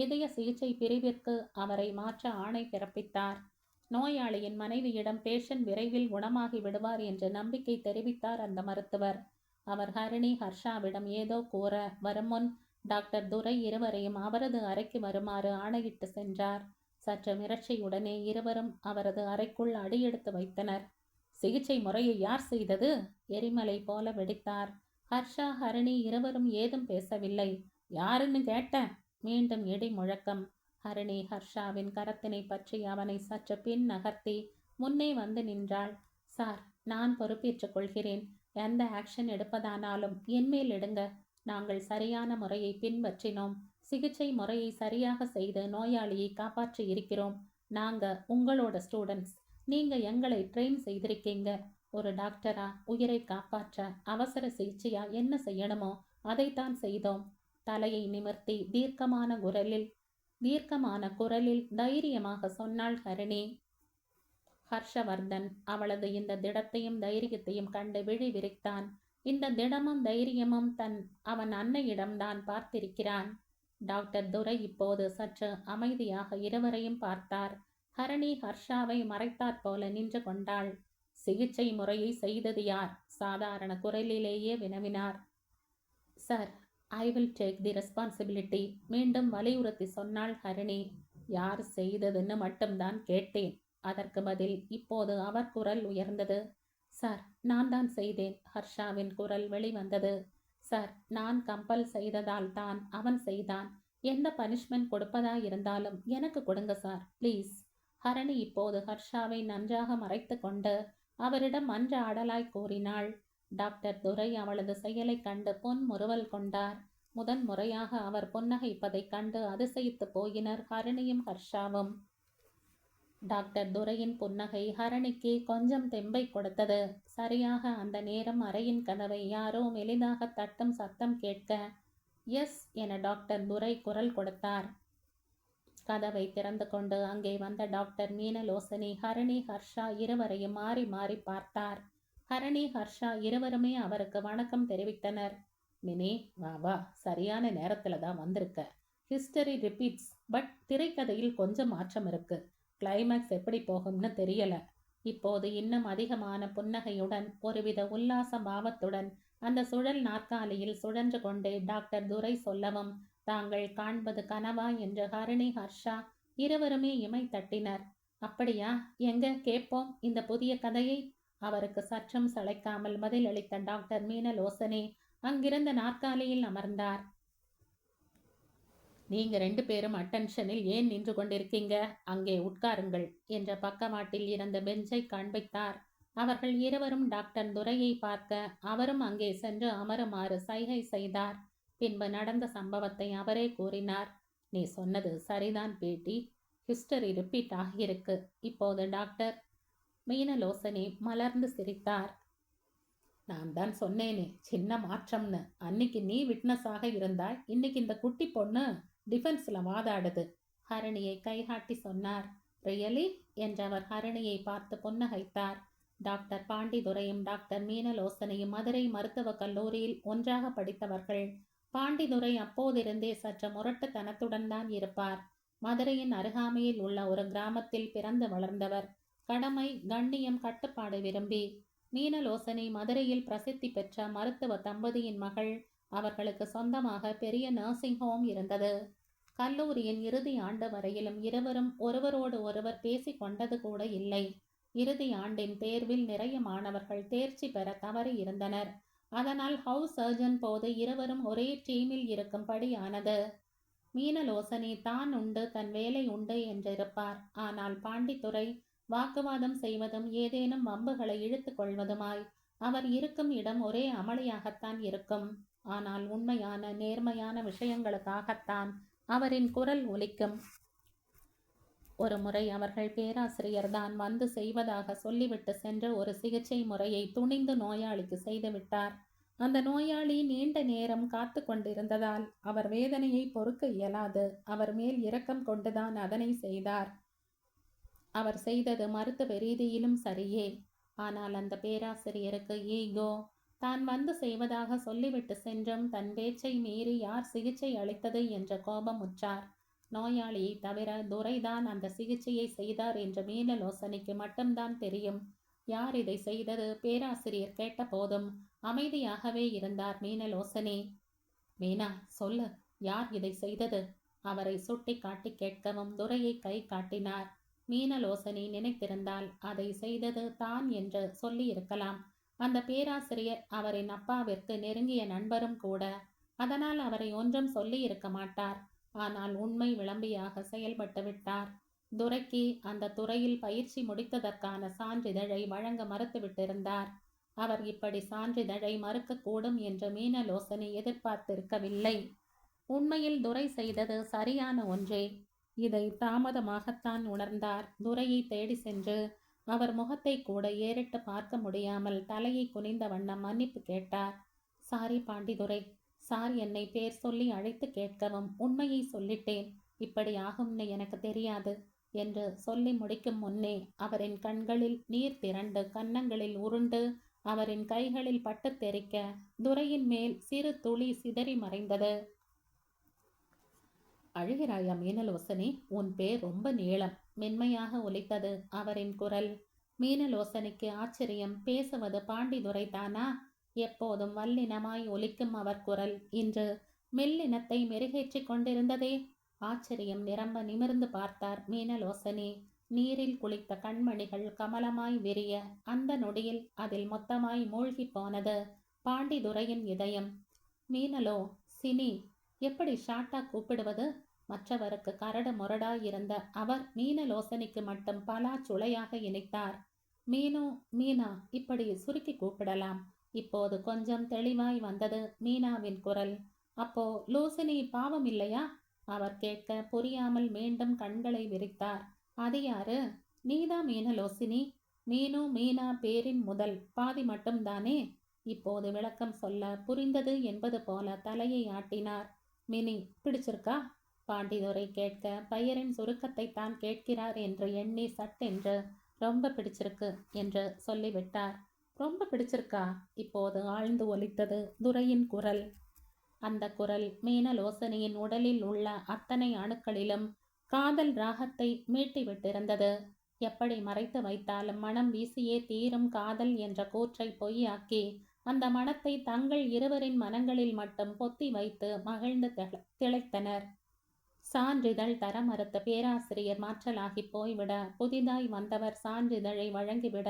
இதய சிகிச்சை பிரிவிற்கு அவரை மாற்ற ஆணை பிறப்பித்தார். நோயாளியின் மனைவியிடம் பேஷண்ட் விரைவில் குணமாகி விடுவார் என்று நம்பிக்கை தெரிவித்தார் அந்த மருத்துவர். அவர் ஹரிணி ஹர்ஷாவிடம் ஏதோ கூற வரும் முன் டாக்டர் துரை இருவரையும் அவரது அறைக்கு வருமாறு ஆணையிட்டு சென்றார். சற்று மிரட்சியுடனே இருவரும் அவரது அறைக்குள் அடியெடுத்து வைத்தனர். சிகிச்சை முறையை யார் செய்தது? எரிமலை போல வெடித்தார். ஹர்ஷா ஹரிணி இருவரும் ஏதும் பேசவில்லை. யாருன்னு கேட்டேன். மீண்டும் இடி முழக்கம். ஹரிணி ஹர்ஷாவின் கரத்தினை பற்றி அவனை சற்று பின் நகர்த்தி முன்னே வந்து நின்றாள். சார், நான் பொறுப்பேற்றுக் கொள்கிறேன். எந்த ஆக்ஷன் எடுப்பதானாலும் என்மேல் எடுங்க. நாங்கள் சரியான முறையை பின்பற்றினோம். சிகிச்சை முறையை சரியாக செய்து நோயாளியை காப்பாற்றி இருக்கிறோம். நாங்க உங்களோட ஸ்டூடெண்ட்ஸ். நீங்க எங்களை ட்ரெயின் செய்திருக்கீங்க. ஒரு டாக்டரா உயிரை காப்பாற்ற அவசர சிகிச்சையா என்ன செய்யணுமோ அதைத்தான் செய்தோம். தலையை நிமிர்த்தி தீர்க்கமான குரலில் தைரியமாக சொன்னாள் ஹரிணி. ஹர்ஷவர்தன் அவளது இந்த திடத்தையும் தைரியத்தையும் கண்டு விழி விரித்தான். இந்த திடமும் தைரியமும் அவன் அன்னையிடம்தான் பார்த்திருக்கிறான். டாக்டர் துரை இப்போது சற்று அமைதியாக இருவரையும் பார்த்தார். ஹரிணி ஹர்ஷாவை மறைத்தாற் போல நின்று கொண்டாள். சிகிச்சை முறையை செய்தது யார்? சாதாரண குரலிலேயே வினவினார். Sir, I will take the responsibility. மீண்டும் வலியுறுத்தி சொன்னாள் ஹரிணி. யார் செய்ததுன்னு மட்டும்தான் கேட்டேன். அதற்கு பதில் இப்போது அவர் குரல் உயர்ந்தது. சார், நான் தான் செய்தேன். ஹர்ஷாவின் குரல் வெளிவந்தது. சார், நான் கம்பல் செய்ததால் தான் அவன் செய்தான். எந்த பனிஷ்மெண்ட் கொடுப்பதா இருந்தாலும் எனக்கு கொடுங்க சார், ப்ளீஸ். ஹரிணி இப்போது ஹர்ஷாவை நன்றாக மறைத்து கொண்டு அவரிடம் மன்ற ஆடலாய் கூறினாள். டாக்டர் துரை அவளது செயலை கண்டு பொன்முறுவல் கொண்டார். முதன் முறையாக அவர் புன்னகைப்பதைக் கண்டு அதிசயித்து போயினர் ஹரிணியும் ஹர்ஷாவும். டாக்டர் துரையின் புன்னகை ஹரணிக்கு கொஞ்சம் தெம்பை கொடுத்தது. சரியாக அந்த நேரம் அறையின் கதவை யாரோ மெலிதாக தட்டும் சத்தம் கேட்க, எஸ் என டாக்டர் துரை குரல் கொடுத்தார். கதவை திறந்து கொண்டு அங்கே வந்த டாக்டர் மீனலோசனி ஹரிணி ஹர்ஷா இருவரையும் மாறி மாறி பார்த்தார். ஹரிணி ஹர்ஷா இருவருமே அவருக்கு வணக்கம் தெரிவித்தனர். மினி, வா வா, சரியான நேரத்துல தான் வந்திருக்க. ஹிஸ்டரி ரிப்பீட்ஸ், பட் திரைக்கதையில் கொஞ்சம் மாற்றம் இருக்கு. கிளைமேக்ஸ் எப்படி போகும்னு தெரியல. இப்போது இன்னும் அதிகமான புன்னகையுடன் ஒருவித உல்லாச பாவத்துடன் அந்த சுழல் நாற்காலியில் சுழன்று கொண்டே டாக்டர் துரை சொல்லவும், தாங்கள் காண்பது கனவா என்று ஹரிணி ஹர்ஷா இருவருமே இமை தட்டினர். அப்படியா? எங்க கேட்போம் இந்த புதிய கதையை. அவருக்கு சற்றும் சளைக்காமல் பதிலளித்த டாக்டர் மீனலோசனே அங்கிருந்த நாற்காலியில் அமர்ந்தார். நீங்க 2 பேரும் அட்டென்ஷனில் ஏன் நின்று கொண்டிருக்கீங்க? அங்கே உட்காருங்கள் என்ற பக்கவாட்டில் இருந்த பெஞ்சை காண்பித்தார். அவர்கள் இருவரும் டாக்டர் துரையை பார்க்க அவரும் அங்கே சென்று அமருமாறு சைகை செய்தார். பின்பு நடந்த சம்பவத்தை அவரே கூறினார். நீ சொன்னது சரிதான் பேட்டி. ஹிஸ்டரி ரிப்பீட் ஆகியிருக்கு. இப்போது டாக்டர் மீனலோசனி மலர்ந்து சிரித்தார். நான் தான் சொன்னேனே, சின்ன மாற்றம்னு. அன்னைக்கு நீ விட்னஸாக இருந்தாய், இன்னைக்கு இந்த குட்டி பொண்ணு டிஃபென்ஸ்ல வாதாடுது. ஹரிணியை கைகாட்டி சொன்னார். ரியலி என்றவர் ஹரிணியை பார்த்து புன்னகைத்தார். டாக்டர் பாண்டிதுரையும் டாக்டர் மீனலோசனையும் மதுரை மருத்துவக் கல்லூரியில் ஒன்றாக படித்தவர்கள். பாண்டிதுரை அப்போதிருந்தே சற்று முரட்டுத்தனத்துடன் தான் இருப்பார். மதுரையின் அருகாமையில் உள்ள ஒரு கிராமத்தில் பிறந்து வளர்ந்தவர். கடமை, கண்ணியம், கட்டுப்பாடு விரும்பி. மீனலோசனை மதுரையில் பிரசித்தி பெற்ற மருத்துவ தம்பதியின் மகள். அவர்களுக்கு சொந்தமாக பெரிய நர்சிங் ஹோம் இருந்தது. கல்லூரியின் இறுதி ஆண்டு வரையிலும் இருவரும் ஒருவரோடு ஒருவர் பேசி கொண்டது கூட இல்லை. இறுதி ஆண்டின் தேர்வில் நிறைய மாணவர்கள் தேர்ச்சி பெற தவறி இருந்தனர். அதனால் ஹவுஸ் சர்ஜன் போது இருவரும் ஒரே டீமில் இருக்கும்படி ஆனது. மீனலோசனி தான் உண்டு, தன் வேலை உண்டு என்றிருப்பார். ஆனால் பாண்டித்துரை வாக்குவாதம் செய்வதும் ஏதேனும் வம்புகளை இழுத்து கொள்வதுமாய் அவர் இருக்கும் இடம் ஒரே அமளியாகத்தான் இருக்கும். ஆனால் உண்மையான நேர்மையான விஷயங்களுக்காகத்தான் அவரின் குரல் ஒலிக்கும். ஒரு முறை அவர்கள் பேராசிரியர் தான் வந்து செய்வதாக சொல்லிவிட்டு சென்று ஒரு சிகிச்சை முறையை துணிந்து நோயாளிக்கு செய்துவிட்டார். அந்த நோயாளி நீண்ட நேரம் காத்து கொண்டிருந்ததால் அவர் வேதனையை பொறுக்க இயலாது அவர் மேல் இரக்கம் கொண்டுதான் அதனை செய்தார். அவர் செய்தது மருத்துவ ரீதியிலும் சரியே. ஆனால் அந்த பேராசிரியருக்கு ஈகோ. தான் வந்து செய்வதாக சொல்லிவிட்டு சென்றும் தன் பேச்சை மீறி யார் சிகிச்சை அளித்தது என்ற கோபம் உற்றார். நோயாளியை தவிர துரைதான் அந்த சிகிச்சையை செய்தார் என்ற மீனலோசனைக்கு மட்டும்தான் தெரியும். யார் இதை செய்தது பேராசிரியர் கேட்ட போதும் அமைதியாகவே இருந்தார் மீனலோசனி. மீனா, சொல்லு, யார் இதை செய்தது? அவரை சுட்டி காட்டி கேட்கவும் துரையை கை காட்டினார். மீனலோசனி நினைத்திருந்தால் அதை செய்தது தான் என்று சொல்லி இருக்கலாம். அந்த பேராசிரியர் அவரின் அப்பாவிற்கு நெருங்கிய நண்பரும் கூட. அதனால் அவரை ஒன்றும் சொல்லி இருக்க மாட்டார். ஆனால் உண்மை விளம்பியாக செயல்பட்டு விட்டார். துரைக்கு அந்த துறையில் பயிற்சி முடித்ததற்கான சான்றிதழை வழங்க மறுத்துவிட்டிருந்தார். அவர் இப்படி சான்றிதழை மறுக்கக்கூடும் என்று மீனலோசனி எதிர்பார்த்திருக்கவில்லை. உண்மையில் துரை செய்தது சரியான ஒன்றே. இதை தாமதமாகத்தான் உணர்ந்தார். துரையை தேடி சென்று அவர் முகத்தை கூட ஏறிட்டு பார்க்க முடியாமல் தலையை குனிந்த வண்ணம் மன்னிப்பு கேட்டார். சாரி பாண்டிதுரை சார், என்னை பேர் சொல்லி அழைத்து கேட்கவும் உண்மையை சொல்லிட்டேன். இப்படி ஆகும்னு எனக்கு தெரியாது என்று சொல்லி முடிக்கும் முன்னே அவரின் கண்களில் நீர் திரண்டு கன்னங்களில் உருண்டு அவரின் கைகளில் பட்டு தெறிக்க துரையின் மேல் சிறு துளி சிதறி மறைந்தது. அழுகிறாயா மீனலோசனி? உன் பேர் ரொம்ப நீளம். மென்மையாக ஒலித்தது அவரின் குரல். மீனலோசனிக்கு ஆச்சரியம். பேசுவது பாண்டிதுரை தானா? எப்போதும் வல்லினமாய் ஒலிக்கும் அவர் குரல் இன்று மெல்லினத்தை மெருகேற்றி கொண்டிருந்ததே. ஆச்சரியம் நிரம்ப நிமிர்ந்து பார்த்தார் மீனலோசனி. நீரில் குளித்த கண்மணிகள் கமலமாய் விரிய அந்த நொடியில் அதில் மொத்தமாய் மூழ்கி போனது பாண்டிதுரையின் இதயம். மீனலோ சினி எப்படி ஷார்ட்டா கூப்பிடுவது? மற்றவருக்கு கரடு முரடாயிருந்த அவர் மீனலோசனிக்கு மட்டும் பலா சுளையாக இணைத்தார். மீனு, மீனா இப்படி சுருக்கி கூப்பிடலாம். இப்போது கொஞ்சம் தெளிவாய் வந்தது மீனாவின் குரல். அப்போ லூசினி பாவம் இல்லையா? அவர் கேட்க புரியாமல் மீண்டும் கண்களை விரித்தார். அது யாரு? நீதான் மீனலோசினி. மீனு மீனா பேரின் முதல் பாதி மட்டும்தானே? இப்போது விளக்கம் சொல்ல புரிந்தது என்பது போல தலையை ஆட்டினார். மினி, பிடிச்சிருக்கா? பாண்டிதுரை கேட்க பெயரின் சுருக்கத்தை தான் கேட்கிறார் என்று எண்ணி சட்டென்று ரொம்ப பிடிச்சிருக்கு என்று சொல்லிவிட்டார். ரொம்ப பிடிச்சிருக்கா? இப்போது ஆழ்ந்து ஒலித்தது துரையின் குரல். அந்த குரல் மீனலோசனியின் உடலில் உள்ள அத்தனை அணுக்களிலும் காதல் ராகத்தை மீட்டிவிட்டிருந்தது. எப்படி மறைத்து வைத்தாலும் மனம் வீசியே தீரும் காதல் என்ற கூற்றை பொய்யாக்கி அந்த மனத்தை தங்கள் இருவரின் மனங்களில் மட்டும் பொத்தி வைத்து மகிழ்ந்து திளைத்தனர். சான்றிதழ் தர மறுத்த பேராசிரியர் மாற்றலாகி போய்விட புதிதாய் வந்தவர் சான்றிதழை வழங்கிவிட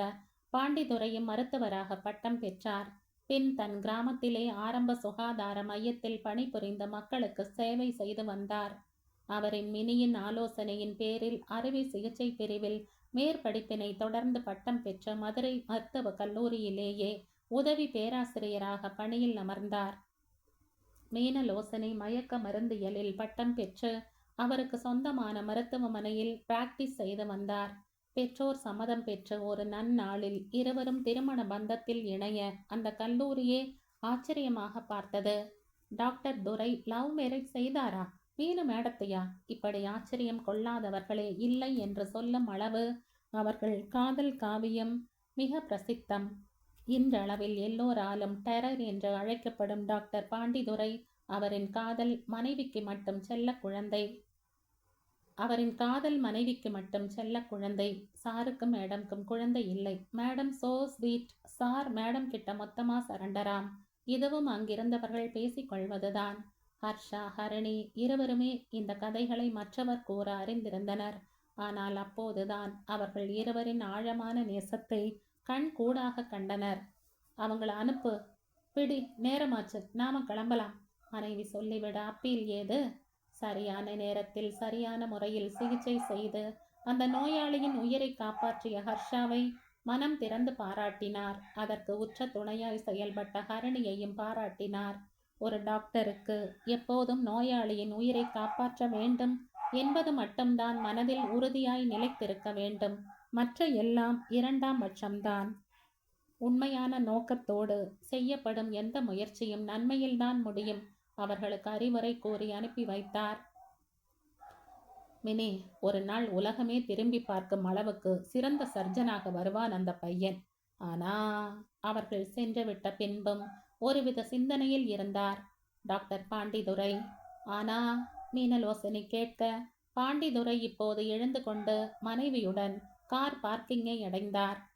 பாண்டிதுரையும் மருத்துவராக பட்டம் பெற்றார். பின் தன் கிராமத்திலே ஆரம்ப சுகாதார மையத்தில் பணிபுரிந்த மக்களுக்கு சேவை செய்து வந்தார். அவரின் மினியின் ஆலோசனையின் பேரில் அறுவை சிகிச்சை பிரிவில் மேற்படிப்பினை தொடர்ந்து பட்டம் பெற்ற மதுரை மருத்துவக் கல்லூரியிலேயே உதவி பேராசிரியராக பணியில் அமர்ந்தார். மீனலோசனை மயக்க மருந்தியலில் பட்டம் பெற்று அவருக்கு சொந்தமான மருத்துவமனையில் பிராக்டிஸ் செய்து வந்தார். பெற்றோர் சம்மதம் பெற்று ஒரு நன்னாளில் இருவரும் திருமண பந்தத்தில் இணைய அந்த கல்லூரியே ஆச்சரியமாக பார்த்தது. டாக்டர் துரை லவ் மேரேஜ் செய்தாரா? மீனு மேடத்தையா? இப்படி ஆச்சரியம் கொள்ளாதவர்களே இல்லை என்று சொல்லும் அளவு அவர்கள் காதல் காவியம் மிக பிரசித்தம். இன்றளவில் எல்லோராலும் டெரர் என்று அழைக்கப்படும் டாக்டர் பாண்டிதுரை அவரின் காதல் மனைவிக்கு மட்டும் செல்ல குழந்தை. சாருக்கும் மேடம்க்கும் குழந்தை இல்லை. Madam so sweet. Sir madam கிட்ட மொத்தமா சரண்டராம். இதுவும் அங்கிருந்தவர்கள் பேசிக்கொள்வதுதான். ஹர்ஷா, ஹரணி இருவருமே இந்த கதைகளை மற்றவர் கூற அறிந்திருந்தனர். ஆனால் அப்போதுதான் அவர்கள் இருவரின் ஆழமான நேசத்தை கண் கூடாக கண்டனர். அவங்கள அனுப்பு, பிடி, நேரமாச்சு, நாம கிளம்பலாம். மனைவி சொல்லிவிட அப்பீல் ஏது? சரியான நேரத்தில் சரியான முறையில் சிகிச்சை செய்து அந்த நோயாளியின் உயிரை காப்பாற்றிய ஹர்ஷாவை மனம் திறந்து பாராட்டினார். அதற்கு உற்ற துணையாய் செயல்பட்ட ஹரணியையும் பாராட்டினார். ஒரு டாக்டருக்கு எப்போதும் நோயாளியின் உயிரை காப்பாற்ற வேண்டும் என்பது மட்டும்தான் மனதில் உறுதியாய் நிலைத்திருக்க வேண்டும். மற்ற எல்லாம் இரண்டாம் பட்சம்தான். உண்மையான நோக்கத்தோடு செய்யப்படும் எந்த முயற்சியும் நன்மையில்தான் முடியும். அவர்களுக்கு அறிவுரை கூறி அனுப்பி வைத்தார். மினி, ஒரு நாள் உலகமே திரும்பி பார்க்கும் அளவுக்கு சிறந்த சர்ஜனாக வருவான் அந்த பையன். ஆனா, அவர்கள் சென்று விட்ட பின்பும் ஒருவித சிந்தனையில் இருந்தார் டாக்டர் பாண்டிதுரை. ஆனா, மீனலோசனை கேட்க பாண்டிதுரை இப்போது எழுந்து கொண்டு மனைவியுடன் கார் பார்க்கிங்கை அடைந்தார்.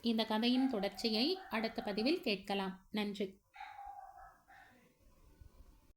இந்த கதையின் தொடர்ச்சியை அடுத்த பதிவில் கேட்கலாம். நன்றி.